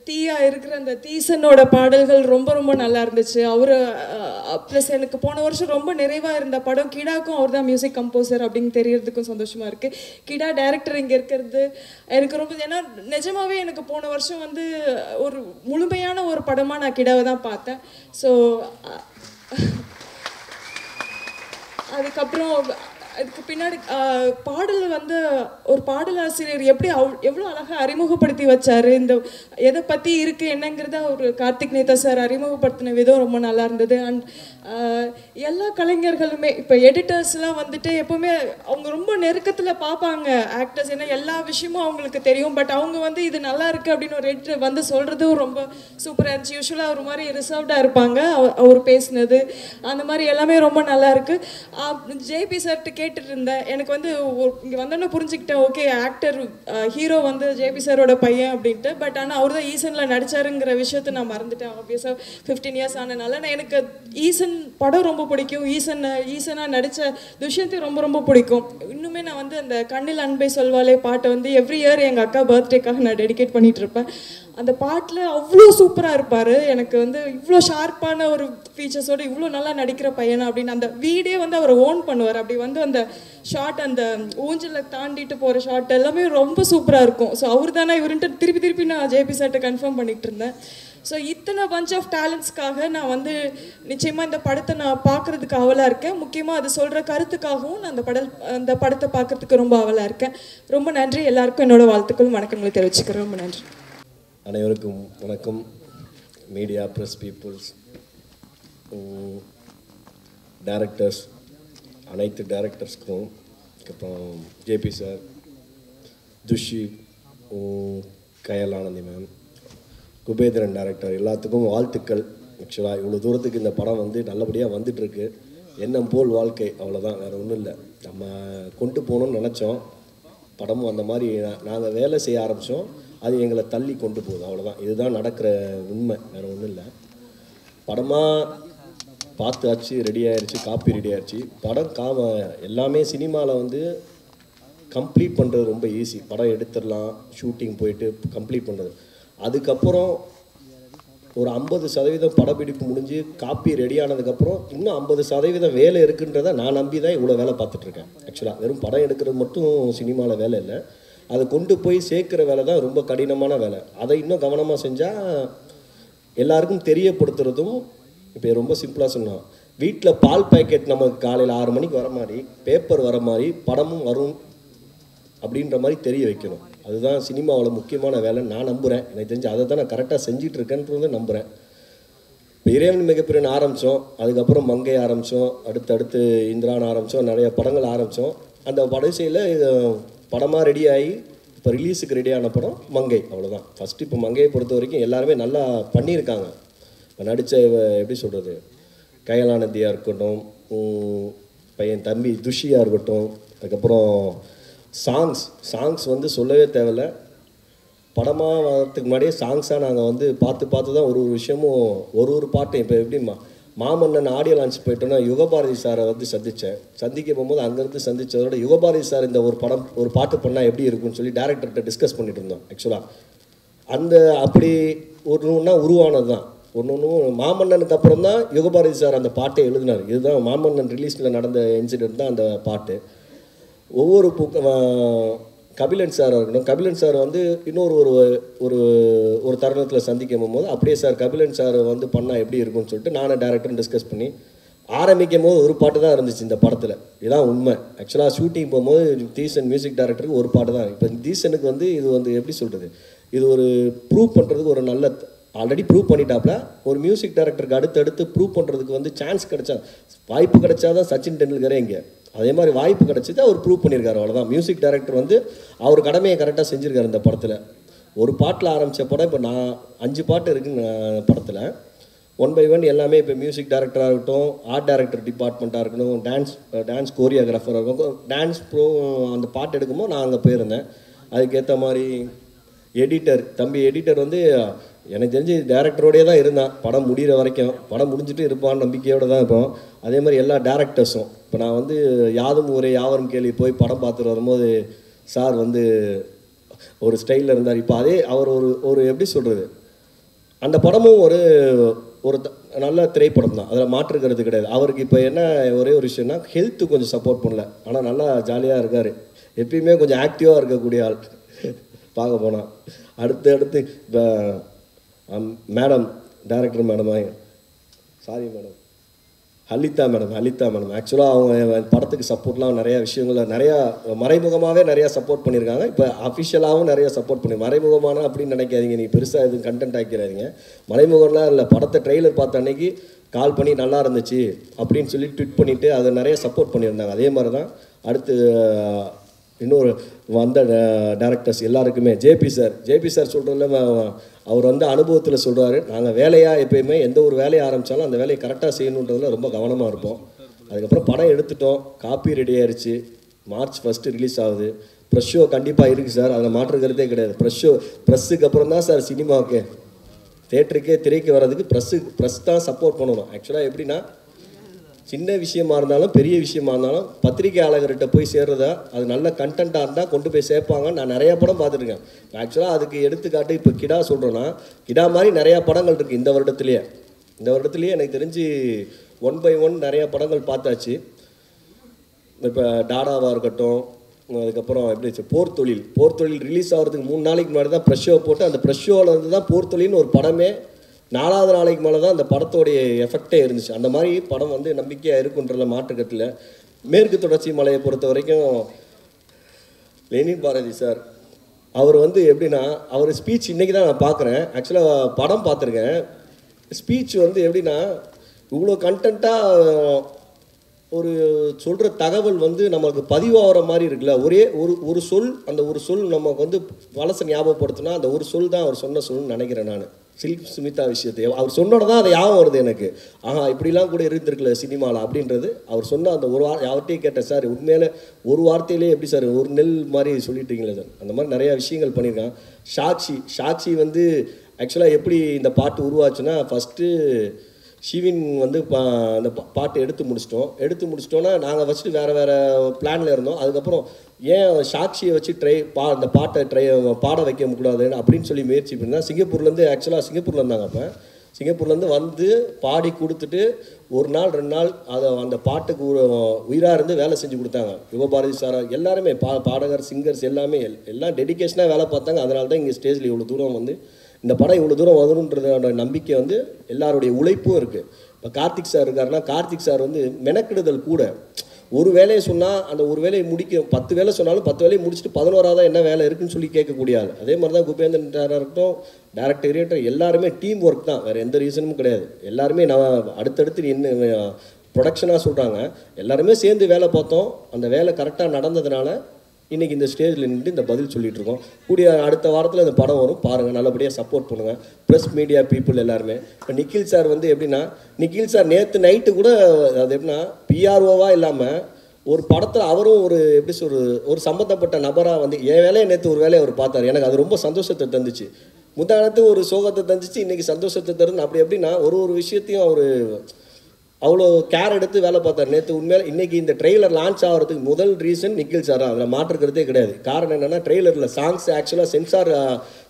தீயா இருக்கிற அந்த தீசனோட பாடல்கள் ரொம்ப ரொம்ப நல்லா இருந்துச்சு. ப்ளஸ் எனக்கு போன வருஷம் ரொம்ப நிறைவாக இருந்த படம் கிடாக்கும் அவர் தான் மியூசிக் கம்போசர் அப்படின்னு தெரியறதுக்கும் சந்தோஷமாக இருக்குது. கிடா டைரக்டர் இங்கே இருக்கிறது எனக்கு ரொம்ப, ஏன்னா நிஜமாகவே எனக்கு போன வருஷம் வந்து ஒரு முழுமையான ஒரு படமாக நான் கிடாவை தான் பார்த்தேன். ஸோ அதுக்கப்புறம் அதுக்கு பின்னாடி பாடல் வந்து ஒரு பாடலாசிரியர் எப்படி எவ்வளோ அழகாக அறிமுகப்படுத்தி வச்சார், இந்த எதை பற்றி இருக்குது என்னங்கிறத ஒரு கார்த்திக் நேதா சார் அறிமுகப்படுத்தின விதம் ரொம்ப நல்லா இருந்தது. அண்ட் எல்லா கலைஞர்களுமே இப்போ எடிட்டர்ஸ்லாம் வந்துட்டு எப்போவுமே அவங்க ரொம்ப நெருக்கத்தில் பார்ப்பாங்க ஆக்டர்ஸ், ஏன்னா எல்லா விஷயமும் அவங்களுக்கு தெரியும். பட் அவங்க வந்து இது நல்லா இருக்குது அப்படின்னு ஒரு எடிட்டர் வந்து சொல்கிறதும் ரொம்ப சூப்பராக இருந்துச்சு. யூஸ்வலாக ஒரு மாதிரி ரிசர்வ்டாக இருப்பாங்க, அவர் பேசினது அந்த மாதிரி எல்லாமே ரொம்ப நல்லா இருக்குது. ஜேபி சார்கிட்ட கேட்டுட்டு இருந்தேன், எனக்கு வந்து இங்கே வந்தோன்னே புரிஞ்சுக்கிட்டேன், ஓகே ஆக்டர் ஹீரோ வந்து ஜேபி சாரோட பையன் அப்படின்ட்டு. பட் ஆனால் அவர் தான் ஈசனில் நடிச்சாருங்கிற விஷயத்தை நான் மறந்துட்டேன். ஆப்வியஸாக 15 இயர்ஸ் ஆனதுனால நான் எனக்கு ஈசன் படம் ரொம்ப பிடிக்கும், ஈசனாக நடித்த துஷ்யந்தையும் ரொம்ப ரொம்ப பிடிக்கும். இன்னுமே நான் வந்து அந்த கண்ணில் அன்பை சொல்வாலே பாட்டை வந்து எவ்ரி இயர் எங்கள் அக்கா பர்த்டேக்காக நான் டெடிகேட் பண்ணிகிட்டு இருப்பேன். அந்த பாட்டில் அவ்வளோ சூப்பராக இருப்பார். எனக்கு வந்து இவ்வளோ ஷார்ப்பான ஒரு ஃபீச்சர்ஸோடு இவ்வளோ நல்லா நடிக்கிற பையனா அப்படின்னு அந்த வீடே வந்து அவர் ஓன் பண்ணுவார். அப்படி வந்து அந்த ஷார்ட், அந்த ஊஞ்சலில் தாண்டிட்டு போகிற ஷார்ட் எல்லாமே ரொம்ப சூப்பராக இருக்கும். ஸோ அவர் தானே இவருன்ட்டு திருப்பி நான் ஜேபி சார்ட்ட கன்ஃபார்ம் பண்ணிகிட்டு இருந்தேன். ஸோ இத்தனை பஞ்ச் ஆஃப் டேலண்ட்ஸ்க்காக நான் வந்து நிச்சயமாக இந்த படத்தை நான் பார்க்குறதுக்கு ஆவலாக இருக்கேன். முக்கியமாக அது சொல்கிற கருத்துக்காகவும் நான் அந்த படத்தை பார்க்குறதுக்கு ரொம்ப ஆவலாக இருக்கேன். ரொம்ப நன்றி. எல்லாருக்கும் என்னோடய வாழ்த்துக்கள் வணக்கங்களை தெரிவிச்சுக்கிறேன். ரொம்ப நன்றி. அனைவருக்கும் வணக்கம். மீடியா, ப்ரெஸ் பீப்புள்ஸ், டைரக்டர்ஸ், அனைத்து டைரக்டர்ஸ்க்கும், அப்புறம் ஜேபி சார், துஷி, கயல் ஆனந்தி மேம், குபேந்திரன் டைரக்டர், எல்லாத்துக்கும் வாழ்த்துக்கள். ஆக்சுவலாக இவ்வளோ தூரத்துக்கு இந்த படம் வந்து நல்லபடியாக வந்துட்டுருக்கு. எண்ணம் போல் வாழ்க்கை, அவ்வளோதான், வேறு ஒன்றும் இல்லை. நம்ம கொண்டு போகணுன்னு நினச்சோம், படமும் அந்த மாதிரி நாங்கள் வேலை செய்ய ஆரம்பித்தோம், அது எங்களை தள்ளி கொண்டு போகுது, அவ்வளோதான். இதுதான் நடக்கிற உண்மை, வேறு ஒன்றும் இல்லை. படமாக பார்த்து ஆச்சு, ரெடி ஆகிடுச்சு, காப்பி ரெடி ஆகிடுச்சு. படம் எல்லாமே சினிமாவில் வந்து கம்ப்ளீட் பண்ணுறது ரொம்ப ஈஸி. படம் எடுத்துடலாம், ஷூட்டிங் போயிட்டு கம்ப்ளீட் பண்ணுறது. அதுக்கப்புறம் ஒரு 50% படப்பிடிப்பு முடிஞ்சு காப்பி ரெடி ஆனதுக்கப்புறம் இன்னும் 50% வேலை இருக்குன்றதை நான் நம்பி தான் இவ்வளோ வேலை பார்த்துட்ருக்கேன். ஆக்சுவலாக வெறும் படம் எடுக்கிறது மட்டும் சினிமாவில் வேலை இல்லை, அதை கொண்டு போய் சேர்க்குற வேலை தான் ரொம்ப கடினமான வேலை. அதை இன்னும் கவனமாக செஞ்சால் எல்லாருக்கும் தெரியப்படுத்துறதும். இப்போ ரொம்ப சிம்பிளாக சொன்னோம், வீட்டில் பால் பேக்கெட் நமக்கு காலையில் 6 மணிக்கு வர மாதிரி, பேப்பர் வர மாதிரி படமும் வரும் அப்படின்ற மாதிரி தெரிய வைக்கணும். அதுதான் சினிமாவில் முக்கியமான வேலைன்னு நான் நம்புகிறேன். எனக்கு தெரிஞ்சு அதை தான் நான் கரெக்டாக செஞ்சிட்ருக்கேன்றது நம்புகிறேன். இப்போ இறைவன் மிகப்பெரியன்னு ஆரம்பித்தோம், அதுக்கப்புறம் மங்கை ஆரம்பித்தோம், அடுத்தடுத்து இந்திரான்னு ஆரம்பித்தோம், நிறைய படங்கள் ஆரம்பித்தோம். அந்த படைசையில் படமாக ரெடி ஆகி இப்போ ரிலீஸுக்கு ரெடியான படம் மங்கை, அவ்வளோதான். ஃபஸ்ட்டு இப்போ மங்கையை பொறுத்த வரைக்கும் எல்லாருமே நல்லா பண்ணியிருக்காங்க. இப்போ நடித்த எப்படி சொல்கிறது, கயலானந்தியாக இருக்கட்டும், பையன் தம்பி துஷியாக இருக்கட்டும், அதுக்கப்புறம் சாங்ஸ் வந்து சொல்லவே தேவையில்லை. படமாக வரதுக்கு முன்னாடியே சாங்ஸாக நாங்கள் வந்து பார்த்து தான் ஒரு விஷயமும் ஒரு பாட்டும். இப்போ எப்படி மாமன்னன் ஆடியோ லான்ச் போயிட்டோன்னா யுகபாரதி சாரை வந்து சந்திக்க போகும்போது அங்கேருந்து சந்தித்ததோட யுகபாரதி சார் இந்த ஒரு பாட்டு பண்ணால் எப்படி இருக்குன்னு சொல்லி டேரக்டர்கிட்ட டிஸ்கஸ் பண்ணிட்டு இருந்தோம். ஆக்சுவலாக அந்த அப்படி ஒன்றுன்னா உருவானது தான். ஒன்று மாமன்னனுக்கு அப்புறம் தான் யுகபாரதி சார் அந்த பாட்டை எழுதினார். இதுதான் மாமன்னன் ரிலீஸில் நடந்த இன்சிடென்ட் தான் அந்த பாட்டு. ஒவ்வொரு கபிலன் சார் இருக்கணும், கபிலன் சார் வந்து இன்னொரு ஒரு தருணத்தில் சந்திக்கும் போது அப்படியே சார் கபிலன் சார் வந்து பண்ணால் எப்படி இருக்குன்னு சொல்லிட்டு நானும் டேரக்டரும் டிஸ்கஸ் பண்ணி ஆரம்பிக்கும் போது ஒரு பாட்டு தான் இருந்துச்சு இந்த படத்தில். இதுதான் உண்மை. ஆக்சுவலாக ஷூட்டிங் போகும்போது தீசன் மியூசிக் டைரக்டருக்கு ஒரு பாட்டு தான். இப்போ தீசனுக்கு வந்து இது வந்து எப்படி சொல்கிறது, இது ஒரு ப்ரூவ் பண்ணுறதுக்கு ஒரு நல்ல, ஆல்ரெடி ப்ரூவ் பண்ணிட்டாப்புல, ஒரு மியூசிக் டைரக்டருக்கு அடுத்தடுத்து ப்ரூவ் பண்ணுறதுக்கு வந்து சான்ஸ் கிடைச்சா, வாய்ப்பு கிடைச்சாதான் சச்சின் டெண்டுல்கரே இங்கே அதே மாதிரி வாய்ப்பு கிடச்சிது, அவர் ப்ரூவ் பண்ணியிருக்காரு, அவ்வளோதான். மியூசிக் டைரக்டர் வந்து அவர் கடமையை கரெக்டாக செஞ்சுருக்காரு. இந்த படத்தில் ஒரு பாட்டில் ஆரம்பித்த படம் இப்போ 5 பாட்டு இருக்குன்னு படத்தில். 1 by 1 எல்லாமே இப்போ மியூசிக் டைரக்டராக இருக்கட்டும், ஆர்ட் டைரக்டர் டிபார்ட்மெண்ட்டாக இருக்கட்டும், டான்ஸ் கோரியோகிராஃபராக இருக்கும், டான்ஸ் ப்ரோ அந்த பாட்டு எடுக்கும்போது நான் அங்கே போயிருந்தேன். அதுக்கேற்ற மாதிரி தம்பி எடிட்டர் வந்து எனக்கு தெரிஞ்சு டேரக்டரோடையே தான் இருந்தான் படம் முடிகிற வரைக்கும். படம் முடிஞ்சுட்டு இருப்பான்னு நம்பிக்கையோடு தான் இருப்போம். அதே மாதிரி எல்லா டேரக்டர்ஸும் இப்போ நான் வந்து யாதும் ஊரே யாவரும் கேள்வி போய் படம் பார்த்துட்டு வரும்போது சார் வந்து ஒரு ஸ்டைலில் இருந்தார். இப்போ அதே அவர் ஒரு எப்படி சொல்கிறது, அந்த படமும் ஒரு நல்ல திரைப்படம் தான், அதில் மாற்றுக்கிறது கிடையாது. அவருக்கு இப்போ என்ன ஒரே ஒரு விஷயம்னா ஹெல்த்து கொஞ்சம் சப்போர்ட் பண்ணல, ஆனால் நல்லா ஜாலியாக இருக்கார். எப்பயுமே கொஞ்சம் ஆக்டிவாக இருக்கக்கூடிய ஆள் பார்க்க போனால். அடுத்து இப்போ madam director madam, sorry madam, Halitha madam ஆக்சுவலாக அவங்க படத்துக்கு சப்போர்ட்லாம் நிறையா விஷயங்கள் நிறையா மறைமுகமாகவே நிறையா சப்போர்ட் பண்ணியிருக்காங்க. இப்போ அஃபிஷியலாகவும் நிறையா சப்போர்ட் பண்ணி மறைமுகமான அப்படின்னு நினைக்காதீங்க, நீங்கள் பெருசாக எதுவும் கண்டென்ட் ஆக்கிறாதீங்க. மறைமுகம்லாம் இல்லை, படத்தை ட்ரெய்லர் பார்த்த அன்னைக்கு கால் பண்ணி நல்லா இருந்துச்சு அப்படின்னு சொல்லி ட்விட் பண்ணிவிட்டு அதை நிறைய சப்போர்ட் பண்ணியிருந்தாங்க. அதே மாதிரி தான் அடுத்து இன்னொரு வந்த டேரக்டர்ஸ் எல்லாருக்குமே ஜேபி சார் சொல்கிறதுல அவர் வந்து அனுபவத்தில் சொல்கிறாரு, நாங்கள் வேலையாக எப்போயுமே எந்த ஒரு வேலையை ஆரம்பித்தாலும் அந்த வேலையை கரெக்டாக செய்யணுன்றதுல ரொம்ப கவனமாக இருப்போம். அதுக்கப்புறம் படம் எடுத்துட்டோம், காப்பி ரெடி ஆயிடுச்சு, March 1 ரிலீஸ் ஆகுது. ப்ரெஷ் ஷோ கண்டிப்பாக இருக்குது சார், அதில் மாற்றுக்கிறதே கிடையாது. ப்ரெஸ்ஸுக்கு அப்புறம் தான் சார் சினிமாவுக்கு தேட்டருக்கே திரைக்கு வர்றதுக்கு ப்ரெஸ் தான் சப்போர்ட் பண்ணணும். ஆக்சுவலாக எப்படின்னா சின்ன விஷயமா இருந்தாலும் பெரிய விஷயமா இருந்தாலும் பத்திரிகையாளர்கிட்ட போய் சேர்றதா அது நல்ல கண்டென்ட்டாக இருந்தால் கொண்டு போய் சேர்ப்பாங்க. நான் நிறையா படம் பார்த்துருக்கேன். ஆக்சுவலாக அதுக்கு எடுத்துக்காட்டு இப்போ கிடா சொல்கிறோன்னா, கிடா மாதிரி நிறையா படங்கள் இருக்குது இந்த வருடத்துலேயே எனக்கு தெரிஞ்சு 1 by 1 நிறையா படங்கள் பார்த்தாச்சு. இப்போ டாடாவாக இருக்கட்டும், அதுக்கப்புறம் எப்படி போர் தொழில் ரிலீஸ் ஆகிறதுக்கு 3 நாளைக்கு முன்னாடி தான் ப்ரெஷ் ஷோ போட்டு அந்த ப்ரெஷ் ஷோவில் இருந்து தான் போர் தொழில்னு ஒரு படமே 4வது நாளைக்கு மேலே தான் அந்த படத்தோடைய எஃபெக்டே இருந்துச்சு. அந்த மாதிரி படம் வந்து நம்பிக்கையாக இருக்குன்றல மாற்றுக்கத்தில். மேற்கு தொடர்ச்சி மலையை பொறுத்த வரைக்கும் லெனின் பாரதி சார் அவர் வந்து எப்படின்னா அவர் ஸ்பீச் இன்றைக்கி தான் நான் பார்க்குறேன். ஆக்சுவலாக படம் பார்த்துருக்கேன். ஸ்பீச் வந்து எப்படின்னா இவ்வளோ கண்டென்ட்டாக ஒரு சொல்கிற தகவல் வந்து நமக்கு பதிவாகிற மாதிரி இருக்குல்ல. ஒரு சொல், அந்த ஒரு சொல் நமக்கு வந்து பழசை ஞாபகப்படுத்தினா அந்த ஒரு சொல் தான் அவர் சொன்ன சொல்னு நினைக்கிறேன் நான். சில்க் சுமிதா விஷயத்தை அவர் சொன்னோட தான் அதை ஞாபகம் வருது எனக்கு. இப்படிலாம் கூட இருந்திருக்கல சினிமாவில் அப்படின்றது அவர் சொன்ன அந்த ஒரு அவர்கிட்டயே கேட்டேன், சார் உண்மையில ஒரு வார்த்தையிலே எப்படி சார் ஒரு நெல் மாதிரி சொல்லிட்டீங்களே சார். அந்த மாதிரி நிறையா விஷயங்கள் பண்ணியிருக்கான். சாட்சி வந்து ஆக்சுவலாக எப்படி இந்த பாட்டு உருவாச்சுன்னா, ஃபஸ்ட்டு ஷிவின் வந்து அந்த பாட்டு எடுத்து முடிச்சிட்டோன்னா நாங்கள் ஃபஸ்ட்டு வேறு பிளானில் இருந்தோம். அதுக்கப்புறம் ஏன் சாட்சியை வச்சு அந்த பாட்டை பாட வைக்க கூடாதுன்னு அப்படின்னு சொல்லி முயற்சி பண்ணிதான் சிங்கப்பூர்லேருந்து சிங்கப்பூரில் இருந்தாங்க. அப்போ சிங்கப்பூர்லேருந்து வந்து பாடி கொடுத்துட்டு 1 நாள் 2 நாள் அதை அந்த பாட்டுக்கு உயிராக இருந்து வேலை செஞ்சு கொடுத்தாங்க. யுவபாரதி சார் எல்லாருமே பாடகர் சிங்கர்ஸ் எல்லாமே எல்லாம் டெடிக்கேஷனாக வேலை பார்த்தாங்க. அதனால தான் இங்கே ஸ்டேஜில் இவ்வளோ தூரம் வந்து இந்த படம் இவ்வளோ தூரம் வரும்ன்றதோட நம்பிக்கை வந்து எல்லாருடைய உழைப்பும் இருக்குது. இப்போ கார்த்திக் சார் இருக்காருன்னா, கார்த்திக் சார் வந்து மெனக்கெடுதல் கூட. ஒரு வேலையை சொன்னால் அந்த ஒரு வேலையை முடிக்க 10 வேலை சொன்னாலும் 10 வேலையை முடிச்சுட்டு 11ஆவதாக என்ன வேலை இருக்குன்னு சொல்லி கேட்கக்கூடிய ஆள். அதே மாதிரி தான் குபேந்திரன் சாராக இருக்கட்டும், டேரக்டர் எல்லாருமே டீம் ஒர்க் தான், வேறு எந்த ரீசனும் கிடையாது. எல்லாருமே நான் அடுத்தடுத்து என்ன ப்ரொடக்ஷனாக சொல்கிறாங்க, எல்லாருமே சேர்ந்து வேலை பார்த்தோம். அந்த வேலை கரெக்டாக நடந்ததுனால இன்றைக்கி இந்த ஸ்டேஜில் நின்று இந்த பதில் சொல்லிகிட்ருக்கோம். கூடிய அடுத்த வாரத்தில் இந்த படம் வரும், பாருங்கள், நல்லபடியாக சப்போர்ட் பண்ணுங்கள். ப்ரெஸ் மீடியா பீப்புள் எல்லாருமே. இப்போ நிக்கில் சார் வந்து எப்படின்னா, நிக்கில் சார் நேற்று நைட்டு கூட அது எப்படின்னா பிஆர்ஓவாக இல்லாமல் ஒரு படத்தில் அவரும் ஒரு எப்படி ஒரு சம்மந்தப்பட்ட நபராக வந்து என் வேலையை நேற்று ஒரு வேலையை அவர் பார்த்தார். எனக்கு அது ரொம்ப சந்தோஷத்தை தந்துச்சு. முந்தானத்து ஒரு சோகத்தை தந்துச்சு, இன்றைக்கி சந்தோஷத்தை தருன்னு. அப்படி எப்படின்னா ஒரு விஷயத்தையும் அவர் அவ்வளோ கேர் எடுத்து வேலை பார்த்தார் நேற்று. உண்மையில இன்றைக்கி இந்த ட்ரெய்லர் லான்ச் ஆகிறதுக்கு முதல் ரீசன் நிக்கில் சார் தான். அதில் மாற்றுக்கிறதே கிடையாது. காரணம் என்னென்னா, ட்ரெய்லரில் சாங்ஸ் ஆக்சுவலாக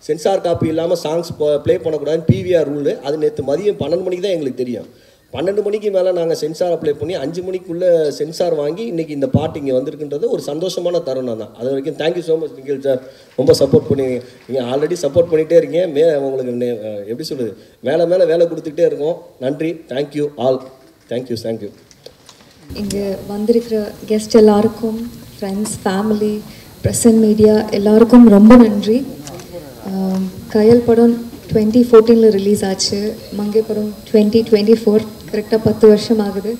சென்சார் காப்பி இல்லாமல் சாங்ஸ் ப்ளே பண்ணக்கூடாதுன்னு பிவிஆர் ரூலு. அது நேற்று மதியம் 12 மணிக்கு தான் எங்களுக்கு தெரியும். 12 மணிக்கு மேலே நாங்கள் சென்சார் அப்ளை பண்ணி 5 மணிக்குள்ளே சென்சார் வாங்கி இன்றைக்கி இந்த பாட்டு இங்கே வந்திருக்குன்றது ஒரு சந்தோஷமான தருணம் தான். அது வரைக்கும் thank you so much Nikhil sir, ரொம்ப சப்போர்ட் பண்ணி நீங்கள் ஆல்ரெடி சப்போர்ட் பண்ணிகிட்டே இருக்கீங்க. உங்களுக்கு எப்படி சொல்லுது, மேலே வேலை கொடுத்துக்கிட்டே இருக்கோம். நன்றி, தேங்க்யூ ஆல், தேங்க்யூ. இங்கே வந்திருக்கிற கெஸ்ட் எல்லாருக்கும், friends, family, press and media எல்லாருக்கும் ரொம்ப நன்றி. கயல் படம் 2014 ரிலீஸ் ஆச்சு. மங்கை படம் 2024, கரெக்டாக 10 வருஷம் ஆகுது.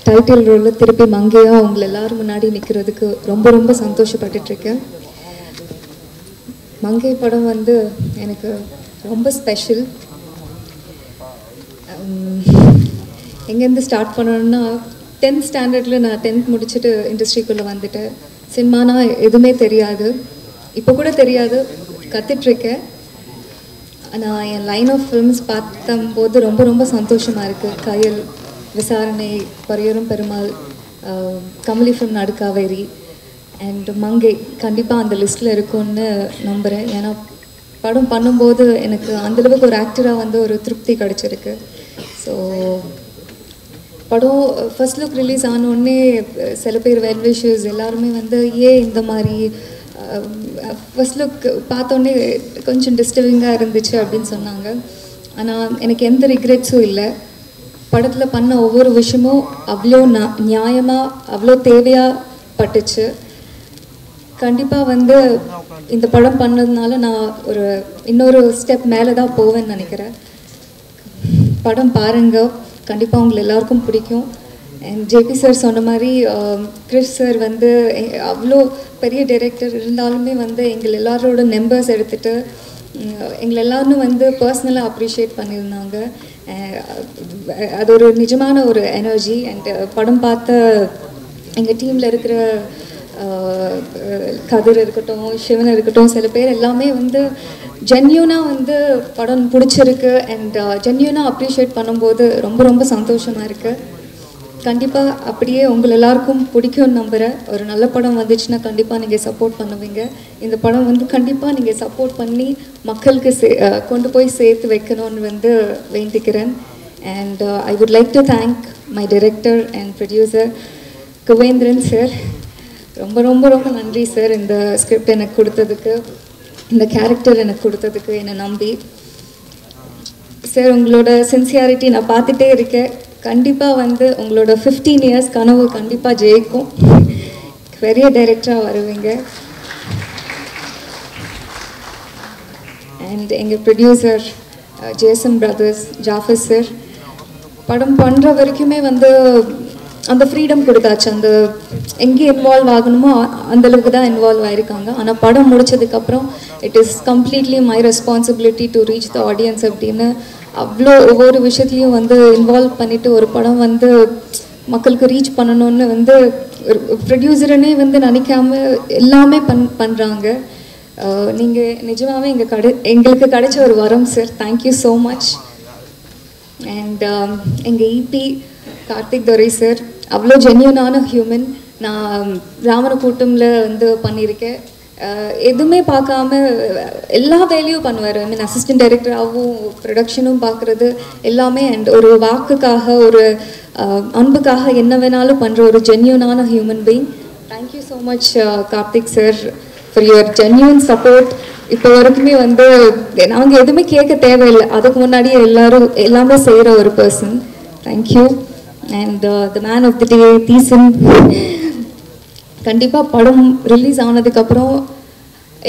டைட்டில் ரோலில் திருப்பி மங்கையாக உங்களை எல்லோரும் முன்னாடி நிற்கிறதுக்கு ரொம்ப சந்தோஷப்பட்டுட்ருக்கேன். மங்கை படம் வந்து எனக்கு ரொம்ப ஸ்பெஷல். எங்கேருந்து ஸ்டார்ட் பண்ணணும்னா, 10th ஸ்டாண்டர்டில் நான் 10th முடிச்சுட்டு இண்டஸ்ட்ரிக்குள்ளே வந்துட்டேன். சினிமானா எதுவுமே தெரியாது, இப்போ கூட தெரியாது, கற்றுட்ருக்கேன். நான் என் லைன் ஆஃப் ஃபிலிம்ஸ் பார்த்தம்போது ரொம்ப சந்தோஷமாக இருக்குது. கயல், விசாரணை, பரியரும் பெருமாள், கமலி ஃபிலிம் நடுக்காவேரி அண்ட் மங்கை கண்டிப்பாக அந்த லிஸ்ட்டில் இருக்கும்னு நம்புகிறேன். ஏன்னா படம் பண்ணும்போது எனக்கு அந்தளவுக்கு ஒரு ஆக்டராக வந்து ஒரு திருப்தி கிடச்சிருக்கு. ஸோ படம் ஃபர்ஸ்ட் லுக் ரிலீஸ் ஆனோடனே சில பேர் வெல் விஷஸ் எல்லாருமே வந்து ஏன் இந்த மாதிரி ஃபர்ஸ்ட் லுக் பார்த்தோன்னே கொஞ்சம் டிஸ்டர்பிங்காக இருந்துச்சு அப்படின்னு சொன்னாங்க. ஆனால் எனக்கு எந்த ரிக்ரெட்ஸும் இல்லை. படத்தில் பண்ண ஒவ்வொரு விஷயமும் அவ்வளோ நியாயமாக அவ்வளோ தேவையாக பட்டுச்சு. கண்டிப்பாக வந்து இந்த படம் பண்ணதுனால நான் இன்னொரு ஸ்டெப் மேலே தான் போவேன்னு நினைக்கிறேன். படம் பாருங்க, கண்டிப்பாக உங்களுக்கு எல்லாருக்கும் பிடிக்கும். அண்ட் ஜேபி சார் சொன்ன மாதிரி கிறிஸ் சார் வந்து அவ்வளோ பெரிய டைரக்டர் இருந்தாலுமே வந்து எங்கள் எல்லாரோட நம்பர்ஸ் எடுத்துகிட்டு எங்களை எல்லாரும் வந்து பர்சனலாக அப்ரிஷியேட் பண்ணியிருந்தாங்க. அது ஒரு நிஜமான ஒரு எனர்ஜி. அண்ட் படம் பார்த்த எங்கள் டீமில் இருக்கிற கதிர் இருக்கட்டும், சிவன் இருக்கட்டும், சில பேர் எல்லாமே வந்து ஜென்யூனாக வந்து படம் பிடிச்சிருக்கு அண்ட் ஜென்யூனாக அப்ரிஷியேட் பண்ணும்போது ரொம்ப ரொம்ப சந்தோஷமாக இருக்குது. கண்டிப்பாக அப்படியே உங்கள் எல்லாருக்கும் பிடிக்கும்னு நம்புகிறேன். ஒரு நல்ல படம் வந்துச்சுன்னா கண்டிப்பாக நீங்கள் சப்போர்ட் பண்ணுவீங்க. இந்த படம் வந்து கண்டிப்பாக நீங்கள் சப்போர்ட் பண்ணி மக்களுக்கு கொண்டு போய் சேர்த்து வைக்கணும்னு வந்து வேண்டிக்கிறேன். And I would like to thank my director and producer Kubendran sir. ரொம்ப ரொம்ப ரொம்ப நன்றி சார், இந்த ஸ்கிரிப்ட் எனக்கு கொடுத்ததுக்கு, இந்த கேரக்டர் எனக்கு கொடுத்ததுக்கு, என்னை நம்பி. சார் உங்களோட சின்சியாரிட்டி நான் பார்த்துட்டே இருக்கேன். கண்டிப்பாக வந்து உங்களோட 15 இயர்ஸ் கனவு கண்டிப்பாக ஜெயிக்கும். பெரிய டைரக்டராக வருவீங்க. அண்ட் எங்கள் producer Jason brothers, Jafar sir, படம் பண்ணுற வரைக்குமே வந்து அந்த ஃப்ரீடம் கொடுத்தாச்சு. அந்த எங்கே இன்வால்வ் ஆகணுமோ அந்தளவுக்கு தான் இன்வால்வ் ஆகிருக்காங்க. ஆனால் படம் முடித்ததுக்கப்புறம் it is completely my responsibility to reach the audience அப்படின்னு அவ்வளோ ஒவ்வொரு விஷயத்துலையும் வந்து இன்வால்வ் பண்ணிவிட்டு ஒரு படம் வந்து மக்களுக்கு ரீச் பண்ணணும்னு வந்து ஒரு ப்ரொடியூசரனே வந்து நினைக்காம எல்லாமே பண்ணுறாங்க. நீங்கள் நிஜமாகவே எங்களுக்கு கிடைச்ச ஒரு வரம் sir. Thank you so much. And எங்கள் இபி கார்த்திக் துரை சார் அவ்வளோ ஜென்யூனான ஹியூமன். நான் ராமன கூட்டமில் வந்து பண்ணியிருக்கேன். எதுவுமே பார்க்காம எல்லா வேலையும் பண்ணுவார். ஐ மீன் அசிஸ்டன்ட் டைரக்டராகவும் ப்ரொடக்ஷனும் பார்க்குறது எல்லாமே. அண்ட் ஒரு வாக்குக்காக ஒரு அன்புக்காக என்ன வேணாலும் பண்ணுற ஒரு ஜென்யூனான human being. Thank you so much Karthik sir for your genuine support. இப்போ வரைக்குமே வந்து நாங்கள் எதுவுமே கேட்க தேவையில்லை, அதுக்கு முன்னாடியே எல்லாமே செய்கிற ஒரு person. Thank you. And the man of the day Dheesan. கண்டிப்பாக படம் ரிலீஸ் ஆனதுக்கப்புறம்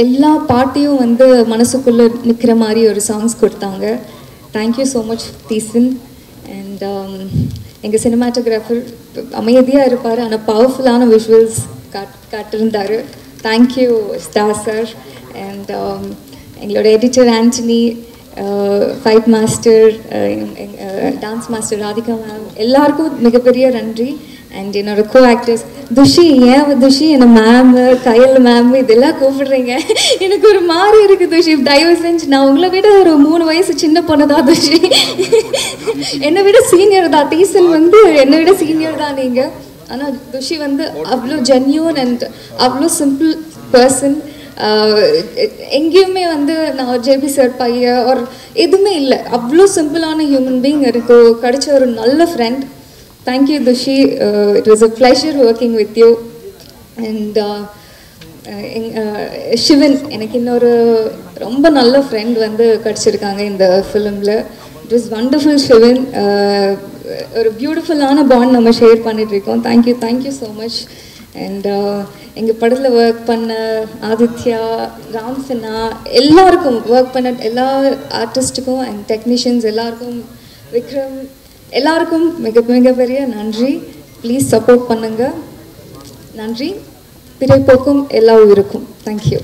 எல்லா பாட்டையும் வந்து மனசுக்குள்ளே நிற்கிற மாதிரி ஒரு சாங்ஸ் கொடுத்தாங்க. Thank you so much Dheesan. And எங்கள் சினிமாட்டோகிராஃபர் அமைதியாக இருப்பார், ஆனால் பவர்ஃபுல்லான விஷுவல்ஸ் காட்டிருந்தார். Thank you star sir. அண்ட் எங்களோட editor Antony, fight master, dance master Radhika ma'am, எல்லாருக்கும் மிகப்பெரிய நன்றி. அண்ட் என்னோட கோ ஆக்டர்ஸ் துஷி. ஏன் துஷி என்னை மேம், கையல் மேம் இதெல்லாம் கூப்பிடுறீங்க? எனக்கு ஒரு மாதிரி இருக்குது துஷி. தயவு செஞ்சு, நான் உங்களை விட ஒரு 3 வயசு சின்ன பொண்ணு தான் துஷி. என்னை விட சீனியர் தான். டீசன் வந்து என்னை விட சீனியர் தான் நீங்கள். ஆனால் துஷி வந்து அவ்வளோ ஜென்யூன் அண்ட் அவ்வளோ சிம்பிள் பர்சன். எங்கேயுமே வந்து நான் ஜேபி சார் பையன் ஒரு எதுவுமே இல்லை, அவ்வளோ சிம்பிளான ஹியூமன் பீயிங். எனக்கு கிடைச்ச ஒரு நல்ல friend. Thank you Thushi. It was a pleasure working with you. And Sivan, எனக்கு இன்னொரு ரொம்ப நல்ல ஃப்ரெண்ட் வந்து கிடச்சிருக்காங்க இந்த ஃபிலிமில். It was wonderful Sivan. ஒரு பியூட்டிஃபுல்லான பாண்ட் நம்ம ஷேர் பண்ணிகிட்ருக்கோம். Thank you so much. அண்ட் எங்கள் படத்தில் ஒர்க் பண்ண ஆதித்யா, ராம் சின்னா, எல்லாருக்கும் ஒர்க் பண்ண எல்லா ஆர்டிஸ்ட்டுக்கும் அண்ட் டெக்னீஷியன்ஸ் எல்லாருக்கும், விக்ரம், எல்லாருக்கும் மிகப்பெரிய நன்றி. ப்ளீஸ் சப்போர்ட் பண்ணுங்கள். நன்றி. பிறப்போக்கும் எல்லா உயிருக்கும். தேங்க்யூ.